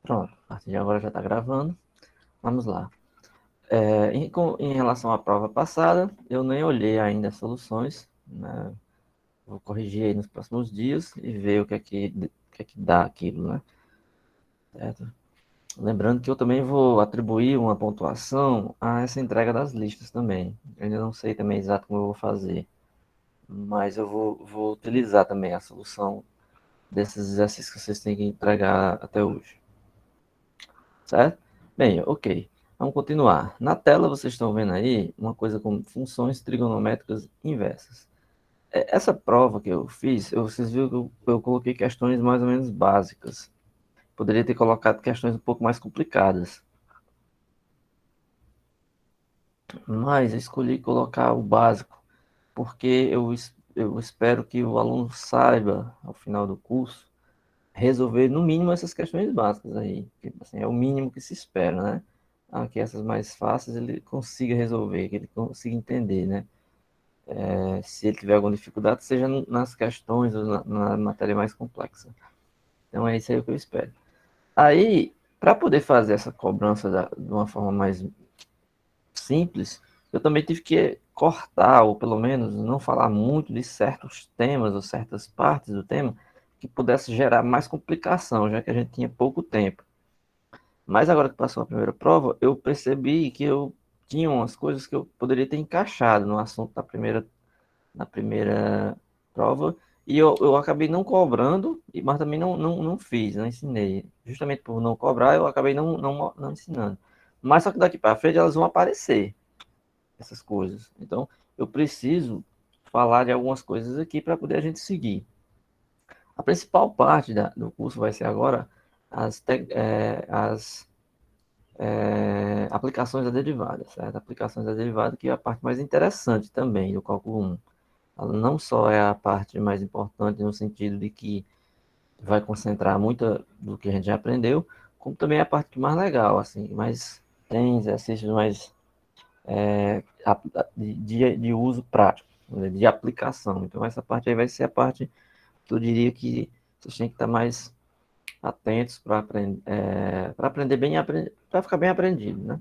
Pronto, a partir de agora já está gravando. Vamos lá. Em relação à prova passada, eu nem olhei ainda as soluções, né? Vou corrigir aí nos próximos dias e ver o que é que dá aquilo, né? Certo? Lembrando que eu também vou atribuir uma pontuação a essa entrega das listas também. Eu ainda não sei também exato como eu vou fazer, mas eu vou utilizar também a solução desses exercícios que vocês têm que entregar até hoje. Certo? Bem, ok. Vamos continuar. Na tela vocês estão vendo aí uma coisa como funções trigonométricas inversas. Essa prova que eu fiz, vocês viram que eu coloquei questões mais ou menos básicas. Poderia ter colocado questões um pouco mais complicadas, mas eu escolhi colocar o básico, porque eu espero que o aluno saiba, ao final do curso, resolver no mínimo essas questões básicas aí, que assim, é o mínimo que se espera, né? Que essas mais fáceis ele consiga resolver, que ele consiga entender, né? Se ele tiver alguma dificuldade, seja nas questões ou na matéria mais complexa. Então é isso aí que eu espero. Aí, para poder fazer essa cobrança de uma forma mais simples, eu também tive que cortar, ou pelo menos não falar muito de certos temas ou certas partes do tema que pudesse gerar mais complicação, já que a gente tinha pouco tempo. Mas agora que passou a primeira prova, eu percebi que eu tinha umas coisas que eu poderia ter encaixado no assunto na primeira prova, e eu acabei não cobrando, mas também não fiz, não ensinei. Justamente por não cobrar, eu acabei não ensinando. Mas só que daqui para frente elas vão aparecer, essas coisas. Então, eu preciso falar de algumas coisas aqui para poder a gente seguir. A principal parte do curso vai ser agora as aplicações da derivada, certo? Aplicações da derivada, que é a parte mais interessante também do cálculo 1. Ela não só é a parte mais importante no sentido de que vai concentrar muito do que a gente já aprendeu, como também é a parte que mais legal, assim, mais tem exercícios mais de uso prático, né, de aplicação. Então essa parte aí vai ser a parte que eu diria que vocês têm que estar mais atentos para aprender bem, para ficar bem aprendido, né?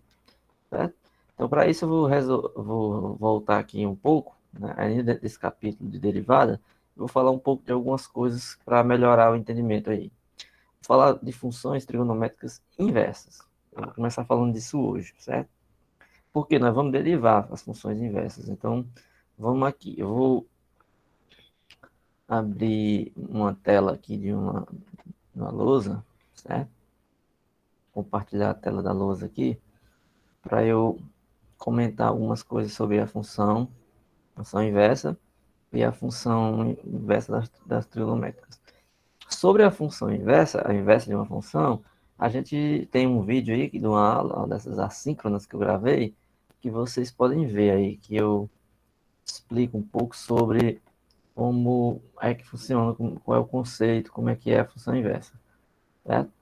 Certo? Então, para isso, vou voltar aqui um pouco, né, ainda desse capítulo de derivada, vou falar um pouco de algumas coisas para melhorar o entendimento aí. Vou falar de funções trigonométricas inversas. Eu vou começar falando disso hoje, certo? Porque nós vamos derivar as funções inversas. Então, vamos aqui. Eu vou abrir uma tela aqui de uma lousa, certo? Compartilhar a tela da lousa aqui, para eu comentar algumas coisas sobre a função inversa e a função inversa das trigonométricas. Sobre a função inversa, a inversa de uma função, a gente tem um vídeo aí de uma aula dessas assíncronas que eu gravei, que vocês podem ver aí, que eu explico um pouco sobre como é que funciona, qual é o conceito, como é que é a função inversa, certo?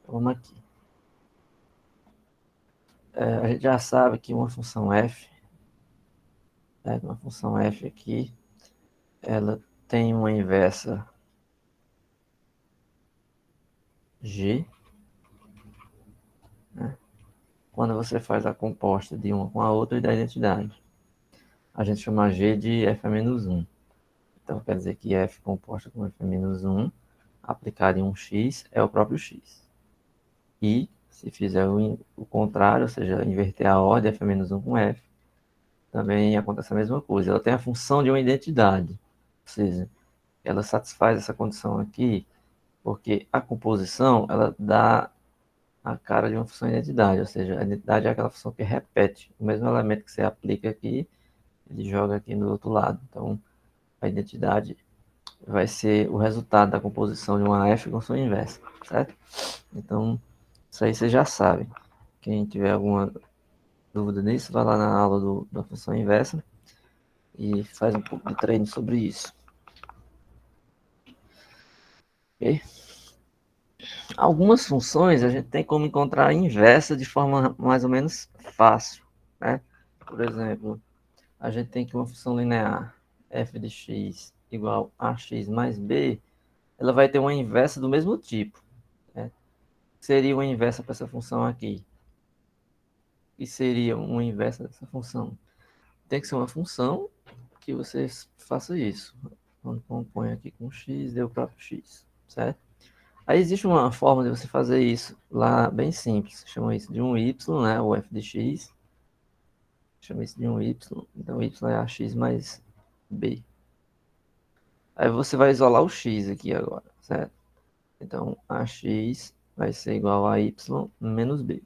Vamos aqui. A gente já sabe que uma função f, uma função f aqui, ela tem uma inversa g, né? Quando você faz a composta de uma com a outra e da identidade. A gente chama G de f a menos 1. Então quer dizer que f composta com f a menos 1 aplicado em um x é o próprio x. E se fizer o contrário, ou seja, inverter a ordem f a menos 1 com f, também acontece a mesma coisa. Ela tem a função de uma identidade, ou seja, ela satisfaz essa condição aqui porque a composição ela dá a cara de uma função de identidade, ou seja, a identidade é aquela função que repete o mesmo elemento que você aplica aqui, ele joga aqui no outro lado. Então, a identidade vai ser o resultado da composição de uma f com sua inversa, certo? Então, isso aí você já sabe. Quem tiver alguma dúvida nisso, vai lá na aula da função inversa e faz um pouco de treino sobre isso. Ok? Algumas funções a gente tem como encontrar a inversa de forma mais ou menos fácil, né? Por exemplo, a gente tem aqui uma função linear f de x igual a x mais b, ela vai ter uma inversa do mesmo tipo, né? Seria uma inversa para essa função aqui. E seria uma inversa dessa função. Tem que ser uma função que você faça isso. Quando compõe aqui com x, deu o próprio x, certo? Aí existe uma forma de você fazer isso lá bem simples. Chama isso de um y, né? O f de x. Chama isso de um y. Então y é ax mais b. Aí você vai isolar o x aqui agora, certo? Então ax vai ser igual a y menos b.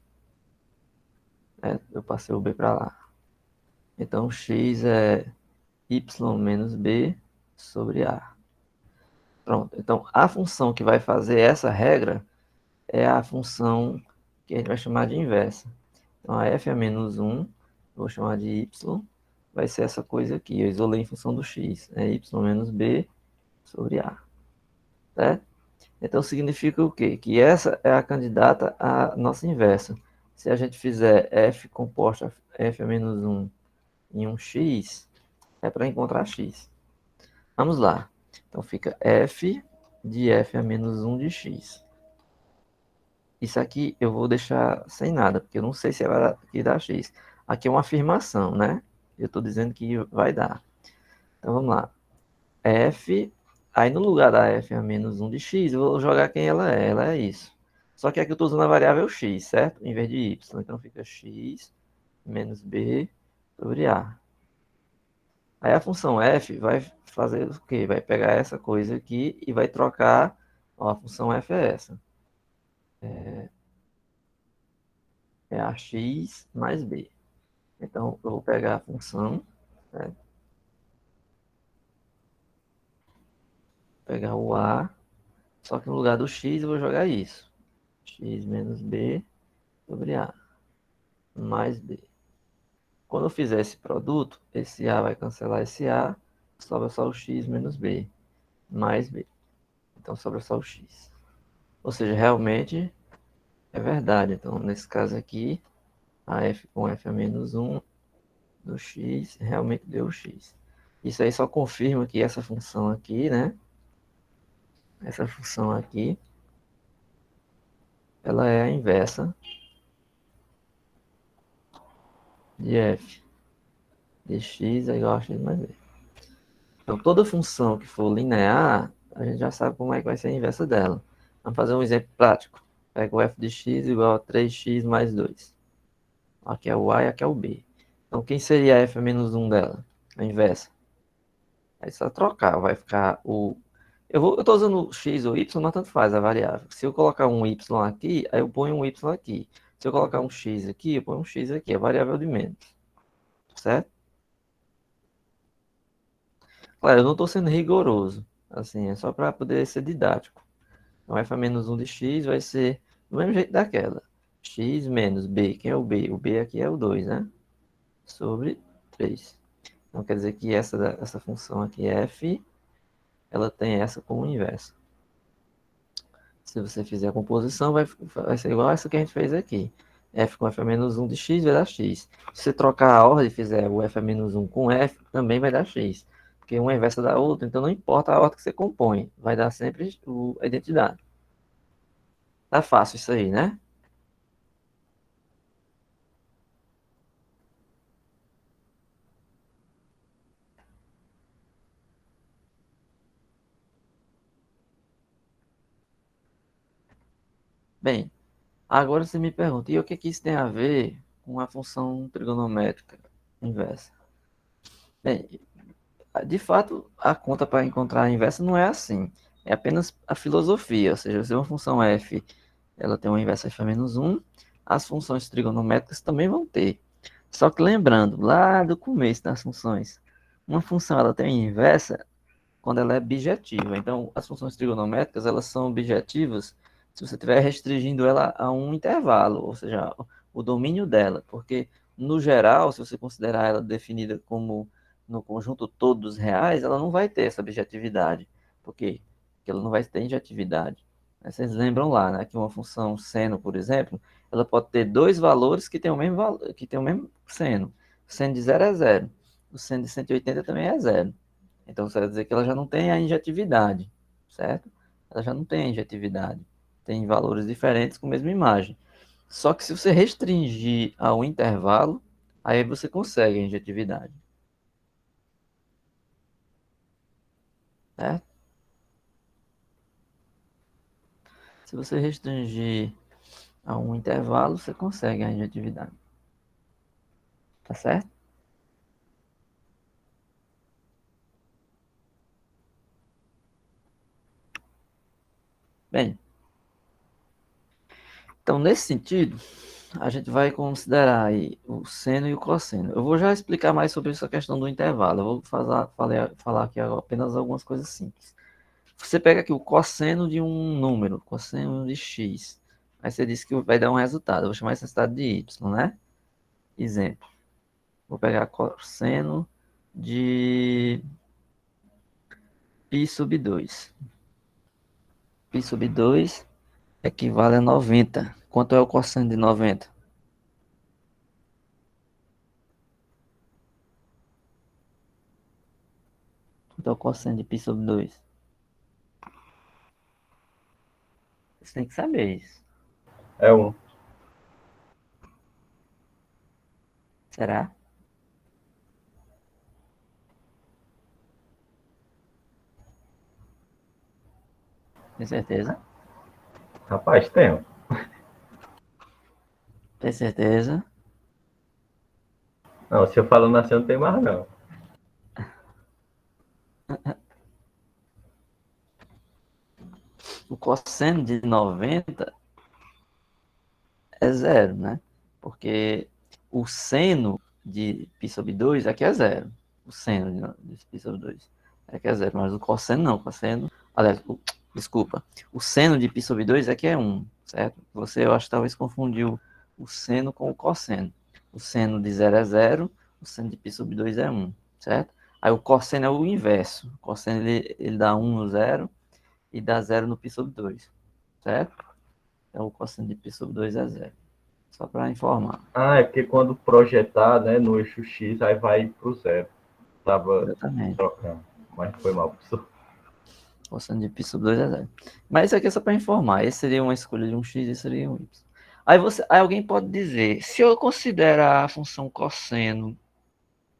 Eu passei o b para lá. Então x é y menos b sobre a. Pronto. Então a função que vai fazer essa regra é a função que a gente vai chamar de inversa. Então, a f é menos 1, vou chamar de y, vai ser essa coisa aqui. Eu isolei em função do x, é y menos b sobre a. Certo? Então, significa o quê? Que essa é a candidata à nossa inversa. Se a gente fizer f composta f é menos 1 em um x, é para encontrar x. Vamos lá. Então, fica f de f a menos 1 de x. Isso aqui eu vou deixar sem nada, porque eu não sei se vai dar x. Aqui é uma afirmação, né? Eu estou dizendo que vai dar. Então vamos lá. F, aí no lugar da f a menos 1 de x, eu vou jogar quem ela é. Ela é isso. Só que aqui eu estou usando a variável x, certo? Em vez de y. Então fica x menos b sobre a. Aí a função f vai fazer o quê? Vai pegar essa coisa aqui e vai trocar. Ó, a função f é essa. É a x mais b. Então, eu vou pegar a função, né? Pegar o a, só que no lugar do x eu vou jogar isso. X menos b sobre a, mais b. Quando eu fizer esse produto, esse a vai cancelar esse a, sobra só o x menos b, mais b. Então, sobra só o x. Ou seja, realmente é verdade. Então, nesse caso aqui, a f com f a menos 1 do x realmente deu o x. Isso aí só confirma que essa função aqui, né? Essa função aqui, ela é a inversa de f de x é igual a x mais b. Então, toda função que for linear, a gente já sabe como é que vai ser a inversa dela. Vamos fazer um exemplo prático. Pega o f de x igual a 3x mais 2. Aqui é o a e aqui é o b. Então, quem seria a f menos 1 dela? A inversa. É só trocar, vai ficar o... Eu estou usando x ou y, mas tanto faz a variável. Se eu colocar um y aqui, aí eu ponho um y aqui. Se eu colocar um x aqui, eu ponho um x aqui. É variável de menos. Certo? Claro, eu não estou sendo rigoroso. Assim, é só para poder ser didático. Então, f a menos 1 de x vai ser do mesmo jeito daquela. X menos b. Quem é o b? O b aqui é o 2, né? Sobre 3. Então, quer dizer que essa função aqui, f, ela tem essa como inversa. Se você fizer a composição, vai ser igual a essa que a gente fez aqui. F com f a menos 1 de x vai dar x. Se você trocar a ordem e fizer o f a menos 1 com f, também vai dar x. Porque uma é inversa da outra, então não importa a ordem que você compõe. Vai dar sempre a identidade. Tá fácil isso aí, né? Bem, agora você me pergunta, e o que que isso tem a ver com a função trigonométrica inversa? Bem, de fato, a conta para encontrar a inversa não é assim. É apenas a filosofia, ou seja, se uma função f ela tem uma inversa f a menos 1, as funções trigonométricas também vão ter. Só que lembrando, lá do começo das funções, uma função ela tem uma inversa quando ela é bijetiva. Então, as funções trigonométricas, elas são objetivas se você estiver restringindo ela a um intervalo, ou seja, o domínio dela, porque, no geral, se você considerar ela definida como no conjunto todo dos reais, ela não vai ter essa objetividade. Por quê? Porque ela não vai ter injetividade. Vocês lembram lá, né, que uma função seno, por exemplo, ela pode ter dois valores que têm o mesmo, que têm o mesmo seno. O seno de zero é zero. O seno de 180 também é zero. Então, isso quer dizer que ela já não tem a injetividade, certo? Ela já não tem a injetividade. Tem valores diferentes com a mesma imagem. Só que se você restringir ao intervalo, aí você consegue a injetividade, certo? Se você restringir a um intervalo, você consegue a injetividade, tá certo? Bem, então nesse sentido, a gente vai considerar aí o seno e o cosseno. Eu vou já explicar mais sobre essa questão do intervalo. Eu vou falar aqui apenas algumas coisas simples. Você pega aqui o cosseno de um número, cosseno de x. Aí você disse que vai dar um resultado. Eu vou chamar esse resultado de y, né? Exemplo. Vou pegar cosseno de π sub 2. Π sub 2 equivale a 90. Quanto é o cosseno de 90? Quanto é o cosseno de π sub 2? Você tem que saber isso. É um. Será? Tem certeza? Rapaz, tem. Tem certeza? Não, se eu falando assim, não tem mais, não. O cosseno de 90 é zero, né? Porque o seno de π sobre 2 aqui é zero. O seno de π sobre 2 aqui é zero, mas o cosseno não. O cosseno, aliás, desculpa. O seno de π sobre 2 aqui é um, certo? Você, eu acho que talvez confundiu o seno com o cosseno. O seno de zero é zero, o seno de π sobre 2 é um, certo? Aí o cosseno é o inverso. O cosseno ele dá um no zero e dá zero no π sobre 2, certo? Então o cosseno de π sobre 2 é zero. Só para informar. Ah, é porque quando projetar, né, no eixo X, aí vai pro zero. Tava Exatamente. trocando. Mas foi mal, professor. Cosseno de π sobre 2 é zero. Mas isso aqui é só para informar. Esse seria uma escolha de um x e esse seria um y. Aí alguém pode dizer, se eu considerar a função cosseno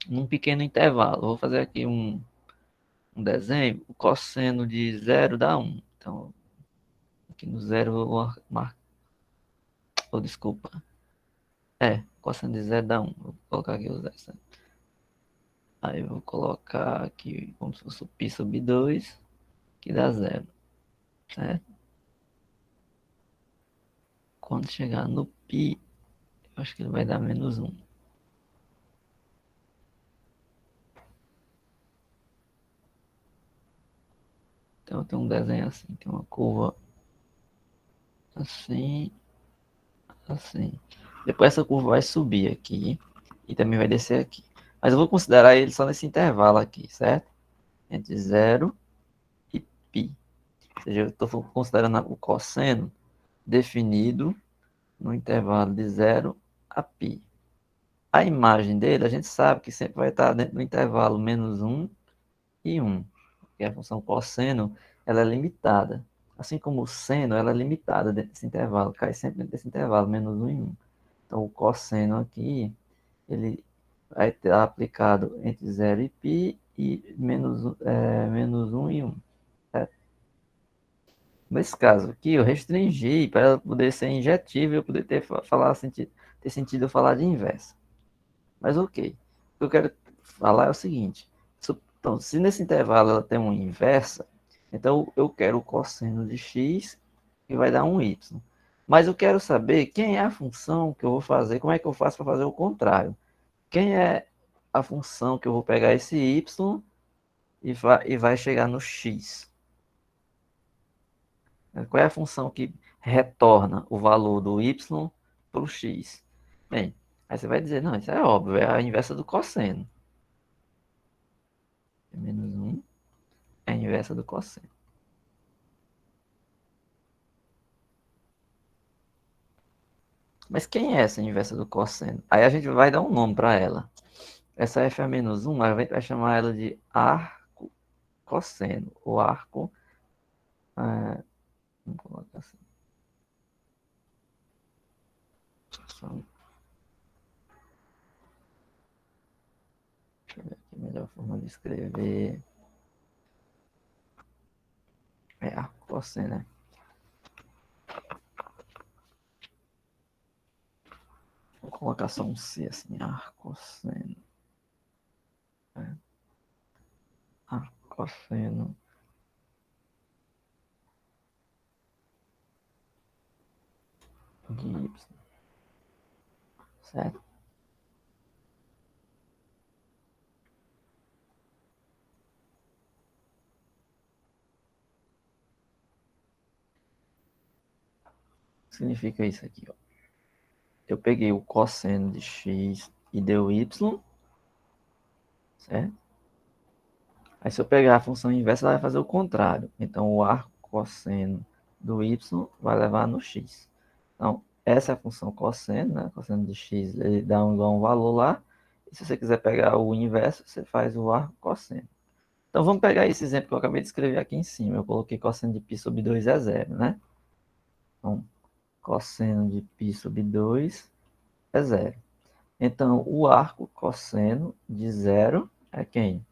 num pequeno intervalo, vou fazer aqui um desenho, o cosseno de zero dá um. Então, aqui no zero eu vou marcar, oh, desculpa. Cosseno de zero dá um. Vou colocar aqui os 10. Aí eu vou colocar aqui como se fosse o π sobre 2, que dá zero, certo? Quando chegar no π, eu acho que ele vai dar menos um. Então eu tenho um desenho assim, tem uma curva assim, assim. Depois essa curva vai subir aqui e também vai descer aqui. Mas eu vou considerar ele só nesse intervalo aqui, certo? Entre zero e π. Ou seja, eu estou considerando o cosseno definido no intervalo de zero a π. A imagem dele, a gente sabe que sempre vai estar dentro do intervalo menos um e um, porque a função cosseno ela é limitada. Assim como o seno ela é limitada dentro desse intervalo, cai sempre dentro desse intervalo, menos um e um. Então o cosseno aqui, ele vai estar aplicado entre zero e π e menos um e um. Certo? Nesse caso aqui, eu restringi para ela poder ser injetível, eu poder ter sentido eu falar de inversa. Mas ok. O que eu quero falar é o seguinte. Então, se nesse intervalo ela tem uma inversa, então eu quero o cosseno de x que vai dar um y. Mas eu quero saber quem é a função que eu vou fazer, como é que eu faço para fazer o contrário. Quem é a função que eu vou pegar esse y e vai chegar no x. Qual é a função que retorna o valor do y para o x? Bem, aí você vai dizer, não, isso é óbvio, é a inversa do cosseno. Menos 1 é a inversa do cosseno. Mas quem é essa inversa do cosseno? Aí a gente vai dar um nome para ela. Essa f a menos 1, a gente vai chamar ela de arco cosseno. O arco, vamos colocar assim. Deixa eu ver aqui a melhor forma de escrever. É arco cosseno, né? Vou colocar só um C assim, arco cosseno. Arco cosseno de y, certo? Significa isso aqui, ó. Eu peguei o cosseno de x e deu y, certo? Aí se eu pegar a função inversa, ela vai fazer o contrário. Então o arco cosseno do y vai levar no x. Então, essa é a função cosseno, né? Cosseno de x, ele dá igual um valor lá. E se você quiser pegar o inverso, você faz o arco cosseno. Então vamos pegar esse exemplo que eu acabei de escrever aqui em cima. Eu coloquei cosseno de π sobre 2 é zero, né? Então, cosseno de π sobre 2 é zero. Então, o arco cosseno de zero é quem?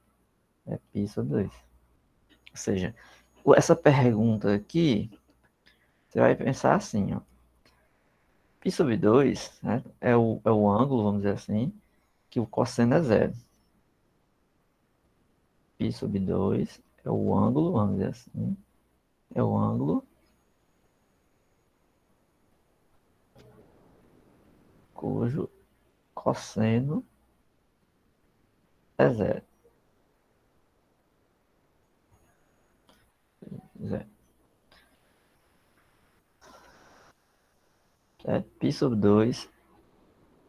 É π sobre 2. Ou seja, essa pergunta aqui, você vai pensar assim, ó. Π sobre 2, né, é o ângulo, vamos dizer assim, que o cosseno é zero. Π sobre 2 é o ângulo, vamos dizer assim, é o ângulo cujo cosseno é zero. Zero. Π sobre 2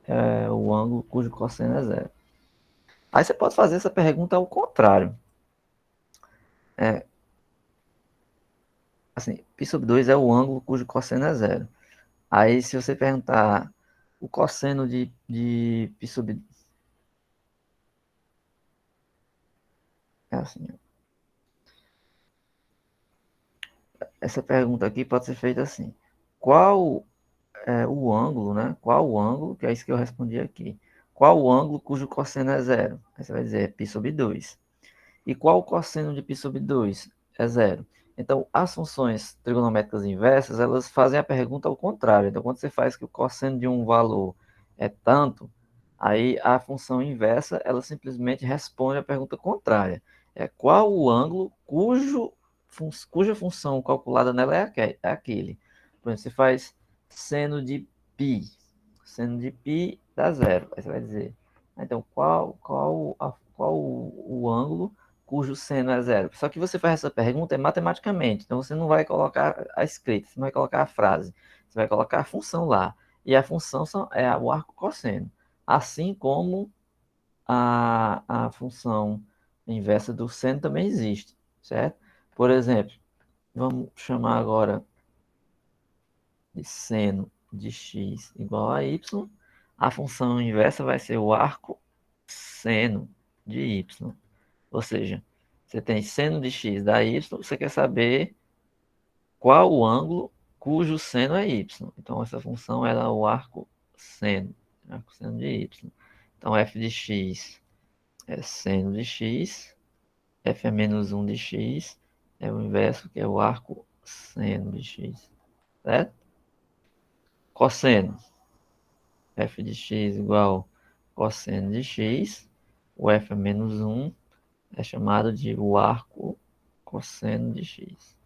é o ângulo cujo cosseno é zero. Aí você pode fazer essa pergunta ao contrário. Assim, π sobre 2 é o ângulo cujo cosseno é zero. Aí se você perguntar o cosseno de π sobre... É assim, ó. Essa pergunta aqui pode ser feita assim. Qual é o ângulo, né? Qual o ângulo, que é isso que eu respondi aqui. Qual o ângulo cujo cosseno é zero? Aí você vai dizer π sobre 2. E qual o cosseno de π sobre 2? É zero. Então, as funções trigonométricas inversas, elas fazem a pergunta ao contrário. Então, quando você faz que o cosseno de um valor é tanto, aí a função inversa, ela simplesmente responde a pergunta contrária. É qual o ângulo cuja função calculada nela é aquele. Por exemplo, você faz seno de π. Seno de π dá zero. Aí você vai dizer, então, qual o ângulo cujo seno é zero? Só que você faz essa pergunta matematicamente, então você não vai colocar a escrita, você não vai colocar a frase, você vai colocar a função lá. E a função é o arco cosseno, assim como a função inversa do seno também existe, certo? Por exemplo, vamos chamar agora de seno de x igual a y, a função inversa vai ser o arco seno de y. Ou seja, você tem seno de x da y, você quer saber qual o ângulo cujo seno é y. Então, essa função é o arco seno de y. Então, f de x é seno de x, f é menos 1 de x, é o inverso, que é o arco seno de x. Certo? Cosseno. F de x igual cosseno de x. O f é menos 1 é chamado de o arco cosseno de x.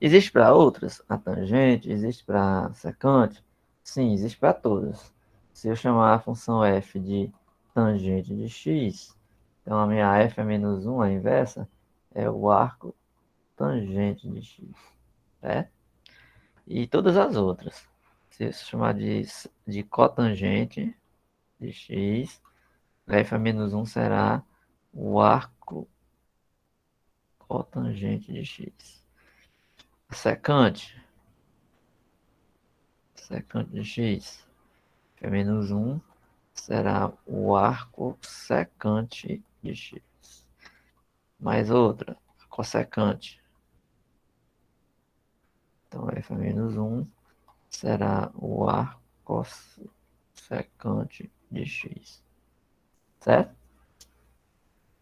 Existe para outras? A tangente? Existe para secante? Sim, existe para todas. Se eu chamar a função f de tangente de x, então a minha f é menos 1, a inversa, é o arco tangente de x, certo? E todas as outras, se eu chamar de cotangente de x, f a menos 1 será o arco cotangente de x. Secante, secante de x, f a menos 1 será o arco secante de x. Mais outra, cossecante. Então, f a menos 1 será o arco cossecante de x. Certo?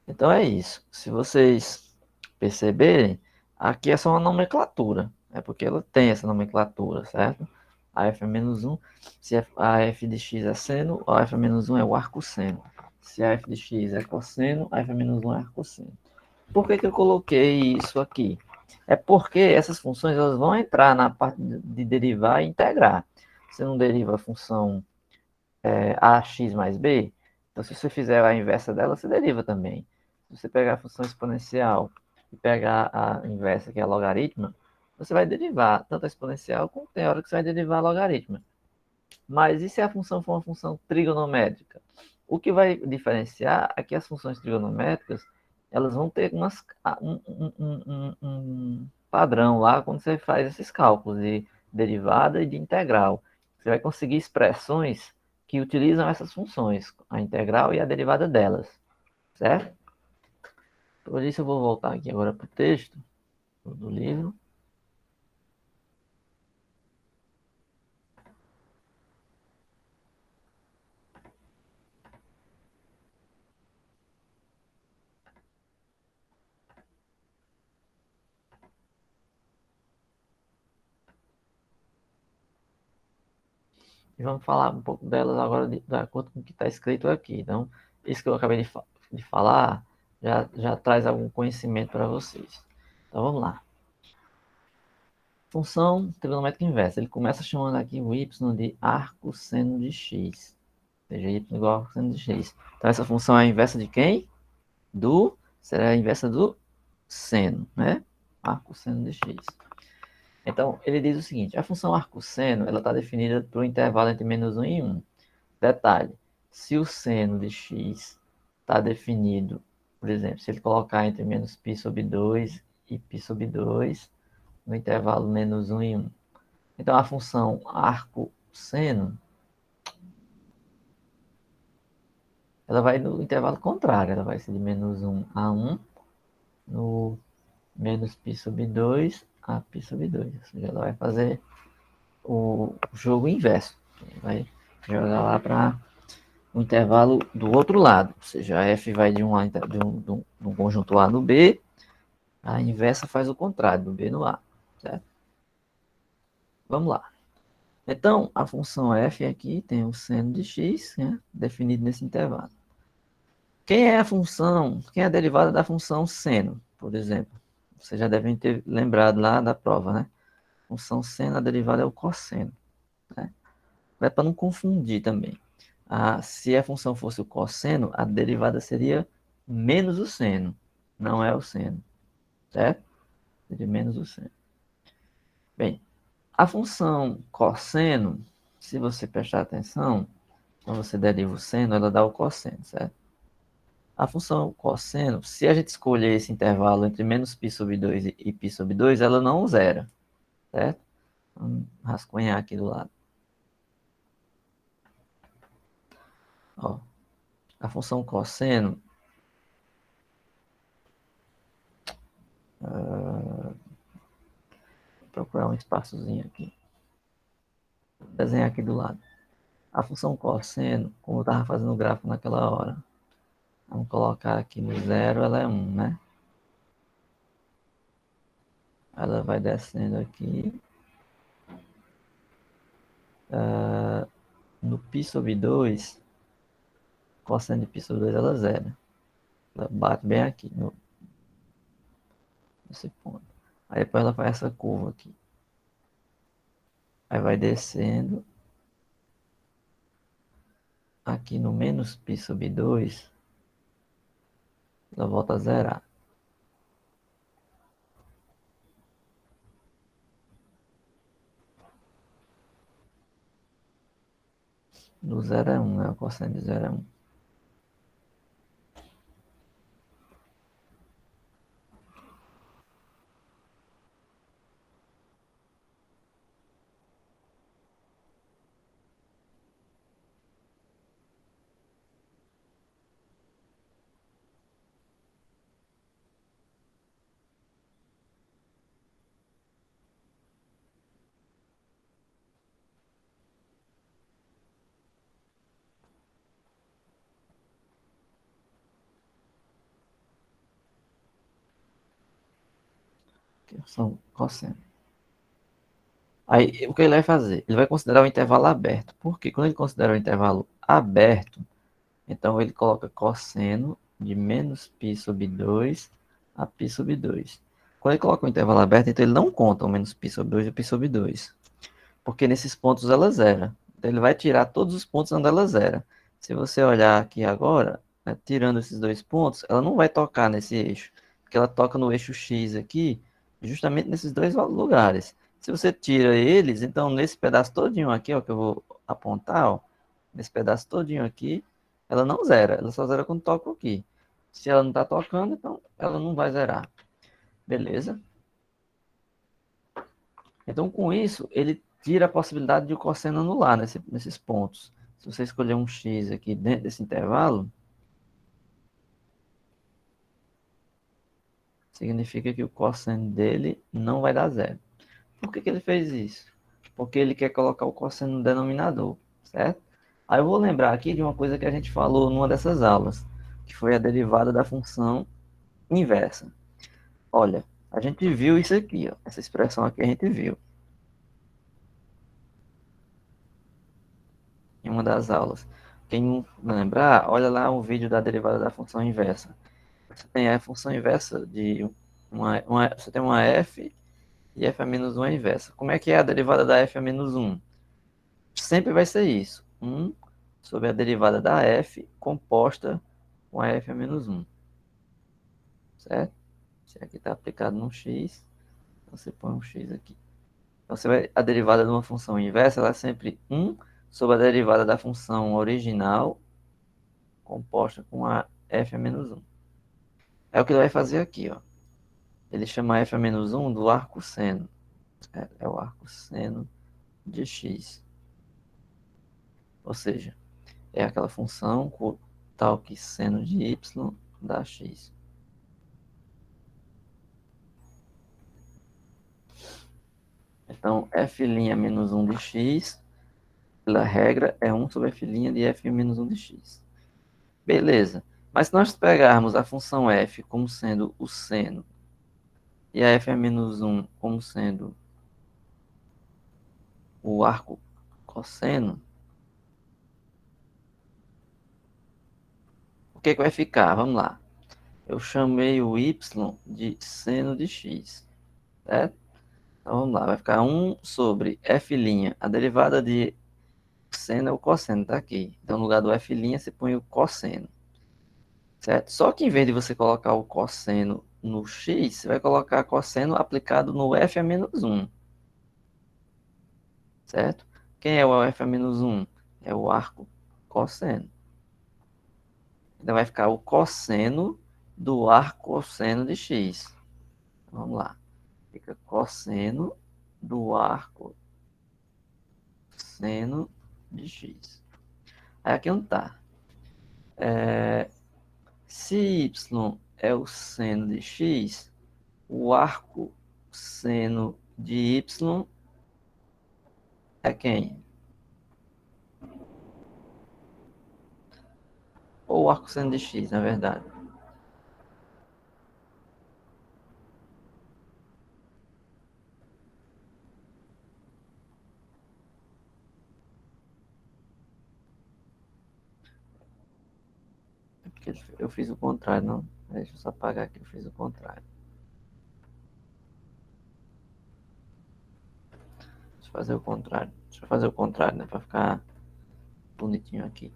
Então é isso. Se vocês perceberem, aqui é só uma nomenclatura. É porque ela tem essa nomenclatura, certo? A f é menos 1, se a f de x é seno, a f é menos 1 é o arcosseno. Se a f de x é cosseno, a f é menos 1 é arcosseno. Por que eu coloquei isso aqui? É porque essas funções elas vão entrar na parte de derivar e integrar. Você não deriva a função ax mais b, então se você fizer a inversa dela, você deriva também. Se você pegar a função exponencial e pegar a inversa, que é a logaritma, você vai derivar tanto a exponencial como tem hora que você vai derivar a logaritma. Mas e se a função for uma função trigonométrica? O que vai diferenciar é que as funções trigonométricas elas vão ter um padrão lá quando você faz esses cálculos de derivada e de integral. Você vai conseguir expressões que utilizam essas funções, a integral e a derivada delas, certo? Por isso eu vou voltar aqui agora para o texto do livro. E vamos falar um pouco delas agora de acordo com o que está escrito aqui. Então, isso que eu acabei de falar já traz algum conhecimento para vocês. Então, vamos lá. Função trigonométrica inversa. Ele começa chamando aqui o y de arcosseno de x. Ou seja, y igual a arcosseno de x. Então, essa função é a inversa de quem? Será a inversa do seno, né? Arcosseno de x. Então, ele diz o seguinte, a função arcosseno, ela está definida por um intervalo entre menos 1 e 1. Detalhe, se o seno de x está definido, por exemplo, se ele colocar entre menos π sobre 2 e π sobre 2, no intervalo menos 1 e 1. Então, a função arco-seno, ela vai no intervalo contrário, ela vai ser de menos 1 a 1, no menos π sobre 2 a π sobre 2. Ou seja, ela vai fazer o jogo inverso. Vai jogar lá para o intervalo do outro lado. Ou seja, a f vai de um conjunto A no B, a inversa faz o contrário, do B no A. Certo? Vamos lá. Então, a função f aqui tem o seno de x, né, definido nesse intervalo. Quem é a derivada da função seno, por exemplo? Vocês já devem ter lembrado lá da prova, né? Função seno, a derivada é o cosseno. Né? É para não confundir também. Se a função fosse o cosseno, a derivada seria menos o seno, não é o seno, certo? Seria menos o seno. Bem, a função cosseno, se você prestar atenção, quando você deriva o seno, ela dá o cosseno, certo? A função cosseno, se a gente escolher esse intervalo entre menos π sobre 2 e π sobre 2, ela não zera, certo? Vamos rascunhar aqui do lado. Ó, a função cosseno, vou procurar um espaçozinho aqui, vou desenhar aqui do lado. A função cosseno, como eu estava fazendo o gráfico naquela hora, vamos colocar aqui no zero, ela é 1, né? Ela vai descendo aqui. No π sobre 2, cosseno de π sobre 2 ela zera. Ela bate bem aqui nesse ponto. Aí depois ela faz essa curva aqui. Aí vai descendo. Aqui no menos π sobre 2, ela volta a zerar. Do 0 a 1, né? O cosseno de 0 a 1. Que são cosseno. Aí, o que ele vai fazer? Ele vai considerar o intervalo aberto. Por quê? Quando ele considera o intervalo aberto, então ele coloca cosseno de menos π sobre 2 a π sobre 2. Quando ele coloca o intervalo aberto, então ele não conta o menos π sobre 2 e o π sobre 2. Porque nesses pontos ela zera. Então ele vai tirar todos os pontos onde ela zera. Se você olhar aqui agora, né, tirando esses dois pontos, ela não vai tocar nesse eixo. Porque ela toca no eixo X aqui, justamente nesses dois lugares. Se você tira eles, então nesse pedaço todinho aqui, ó, que eu vou apontar, ó, nesse pedaço todinho aqui, ela não zera. Ela só zera quando toca aqui. Se ela não está tocando, então ela não vai zerar. Beleza? Então, com isso, ele tira a possibilidade de o cosseno anular nesses pontos. Se você escolher um x aqui dentro desse intervalo, significa que o cosseno dele não vai dar zero. Por que ele fez isso? Porque ele quer colocar o cosseno no denominador, certo? Aí eu vou lembrar aqui de uma coisa que a gente falou numa dessas aulas, que foi a derivada da função inversa. Olha, a gente viu isso aqui, ó, essa expressão aqui a gente viu em uma das aulas. Quem não lembrar, olha lá o vídeo da derivada da função inversa. Você tem a função inversa de você tem uma f e f a menos 1 é inversa. Como é que é a derivada da f a menos 1? Sempre vai ser isso. 1 sobre a derivada da f composta com a f a menos 1. Certo? Se aqui está aplicado no x, você põe um x aqui. Então, a derivada de uma função inversa ela é sempre 1 sobre a derivada da função original composta com a f a menos 1. É o que ele vai fazer aqui, ó. Ele chama f a menos 1 do arco seno. É o arco seno de x. Ou seja, é aquela função tal que seno de y dá x. Então, f' menos 1 de x, pela regra, é 1 sobre f' de f menos 1 de x. Beleza. Mas se nós pegarmos a função f como sendo o seno e a f a menos 1 como sendo o arco cosseno, o que, que vai ficar? Vamos lá. Eu chamei o y de seno de x, certo? Então vamos lá, vai ficar 1 sobre f', a derivada de seno é o cosseno, tá aqui. Então no lugar do f' você põe o cosseno, certo? Só que em vez de você colocar o cosseno no x, você vai colocar cosseno aplicado no f a menos 1, certo? Quem é o f a menos 1? É o arco cosseno. Então vai ficar o cosseno do arco cosseno de x. Vamos lá. Fica cosseno do arco seno de x. Aí aqui não tá. Se y é o seno de x, o arco seno de y é quem? Ou o arco seno de x, na verdade. É porque eu fiz o contrário, não. Deixa eu só apagar aqui, eu fiz o contrário. Deixa eu fazer o contrário. Deixa eu fazer o contrário, né? Pra ficar bonitinho aqui.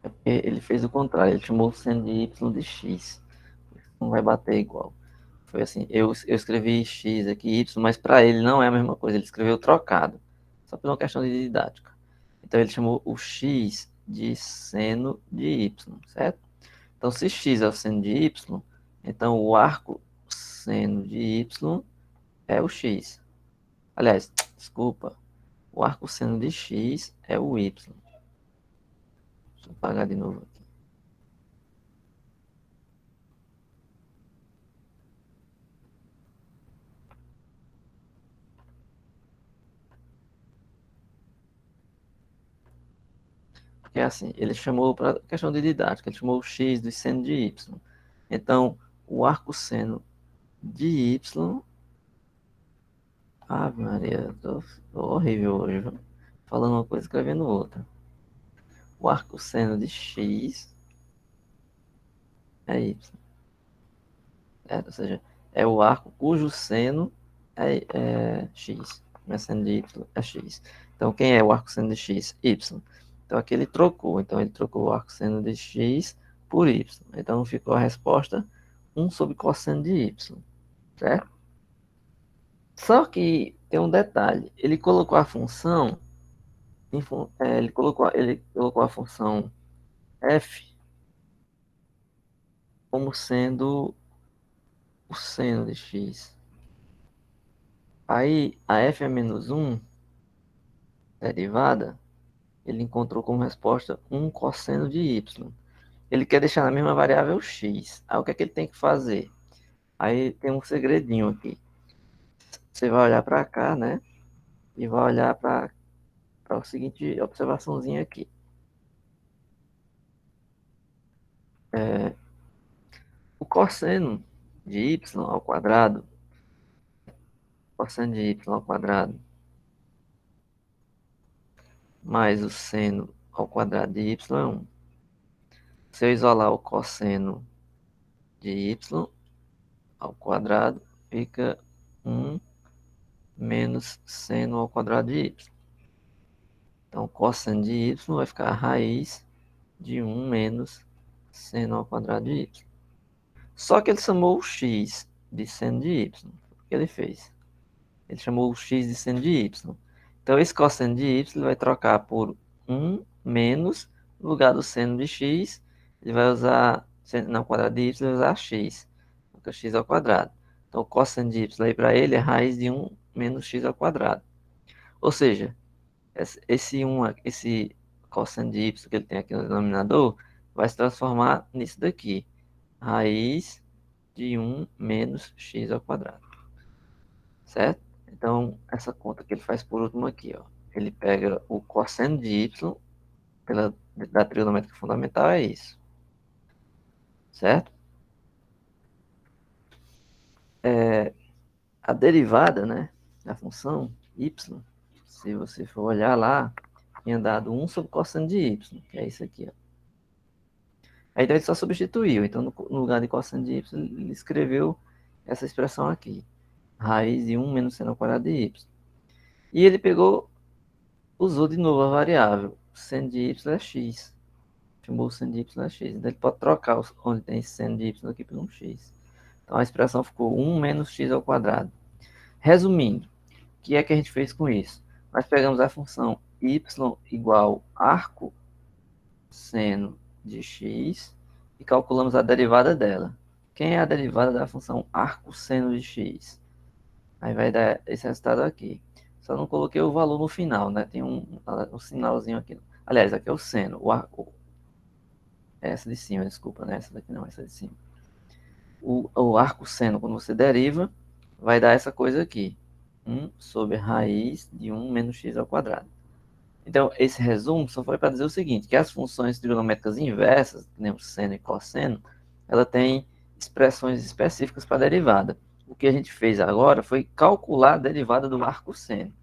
É porque ele fez o contrário, ele chamou o seno de y de x. Não vai bater igual. Foi assim, eu escrevi x aqui, y, mas para ele não é a mesma coisa, ele escreveu trocado, só por uma questão de didática. Então ele chamou o x de seno de y, certo? Então se x é o seno de y, então o arco seno de y é o x. Aliás, desculpa, o arco seno de x é o y. Deixa eu apagar de novo aqui. Porque assim, ele chamou para questão de didática, ele chamou o x de seno de y. Então, o arco seno de y. Ave Maria, tô horrível hoje, viu? Falando uma coisa, escrevendo outra. O arco seno de x é y, certo? Ou seja, é o arco cujo seno é x. Mas seno de y é x. Então, quem é o arco seno de x? Y. Então, aqui ele trocou. Então, ele trocou o arco seno de x por y. Então, ficou a resposta 1 sobre cosseno de y, certo? Só que tem um detalhe. Ele colocou a função, ele colocou a função f como sendo o seno de x. Aí, a f é menos 1, derivada, ele encontrou como resposta 1 cosseno de y. Ele quer deixar na mesma variável x. Aí, o que é que ele tem que fazer? Aí, tem um segredinho aqui. Você vai olhar para cá, né? E vai olhar para a seguinte observaçãozinha aqui. O cosseno de y ao quadrado, cosseno de y ao quadrado, mais o seno ao quadrado de y é 1. Se eu isolar o cosseno de y ao quadrado, fica 1 menos seno ao quadrado de y. Então, o cosseno de y vai ficar a raiz de 1 menos seno ao quadrado de y. Só que ele chamou o x de seno de y. O que ele fez? Ele chamou o x de seno de y. Então, esse cosseno de y ele vai trocar por 1 menos, no lugar do seno de x, ele vai usar, não, quadrado de y, ele vai usar x, porque x ao quadrado. Então, o cosseno de y aí para ele é raiz de 1 menos x ao quadrado. Ou seja, esse cosseno de y que ele tem aqui no denominador vai se transformar nisso daqui, raiz de 1 menos x ao quadrado, certo? Então, essa conta que ele faz por último aqui, ó. Ele pega o cosseno de y da trigonométrica fundamental, é isso, certo? A derivada, né, da função y, se você for olhar lá, tinha dado 1 sobre cosseno de y, que é isso aqui, ó. Aí então ele só substituiu, então no lugar de cosseno de y, ele escreveu essa expressão aqui, raiz de 1 menos seno ao quadrado de y. E ele usou de novo a variável, seno de y é x. Chamou o seno de y a x. Então ele pode trocar onde tem seno de y aqui por um x. Então a expressão ficou 1 menos x ao quadrado. Resumindo, o que é que a gente fez com isso? Nós pegamos a função y igual arco seno de x e calculamos a derivada dela. Quem é a derivada da função arco seno de x? Aí vai dar esse resultado aqui. Só não coloquei o valor no final, né? Tem um sinalzinho aqui. Aliás, aqui é o seno, o arco. Essa de cima, desculpa, né? Essa daqui não, essa de cima. O arco seno, quando você deriva, vai dar essa coisa aqui. 1 sobre raiz de 1 menos x ao quadrado. Então, esse resumo só foi para dizer o seguinte, que as funções trigonométricas inversas, que nem o seno e cosseno, ela tem expressões específicas para a derivada. O que a gente fez agora foi calcular a derivada do arco seno.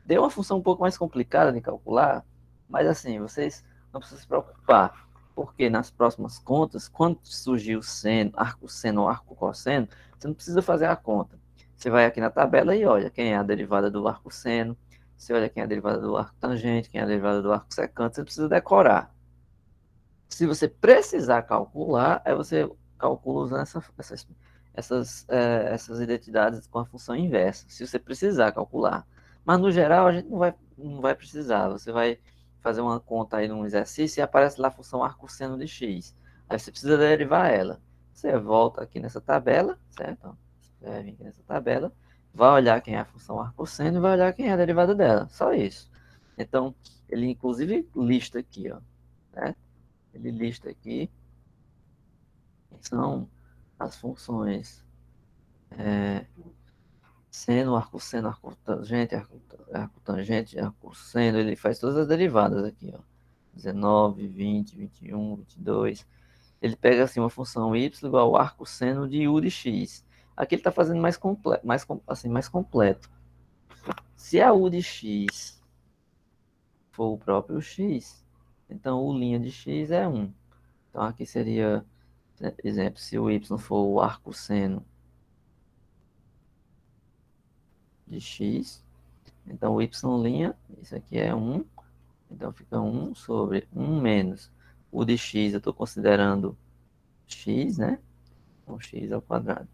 Deu uma função um pouco mais complicada de calcular, mas assim, vocês não precisam se preocupar, porque nas próximas contas, quando surgir o seno, arco seno ou arco cosseno, você não precisa fazer a conta. Você vai aqui na tabela e olha quem é a derivada do arco seno, você olha quem é a derivada do arco tangente, quem é a derivada do arco secante, você não precisa decorar. Se você precisar calcular, aí você calcula usando essas identidades com a função inversa, se você precisar calcular. Mas no geral a gente não vai precisar. Você vai fazer uma conta aí num exercício e aparece lá a função arcosseno de x. Aí você precisa derivar ela. Você volta aqui nessa tabela, certo? Você vai vir aqui nessa tabela, vai olhar quem é a função arcosseno e vai olhar quem é a derivada dela. Só isso. Então, ele inclusive lista aqui, ó, né? Ele lista aqui são as funções seno, arcosseno, arcotangente, arcotangente, arcosseno, ele faz todas as derivadas aqui, ó. 19, 20, 21, 22. Ele pega assim uma função y igual ao arcosseno de u de x. Aqui ele está fazendo mais completo, mais completo. Se a u de x for o próprio x, então o' de x é 1. Então aqui seria, exemplo, se o y for o arcosseno de x, então o y', isso aqui é 1, então fica 1 sobre 1 menos o de x, eu estou considerando x, né? Então x ao quadrado.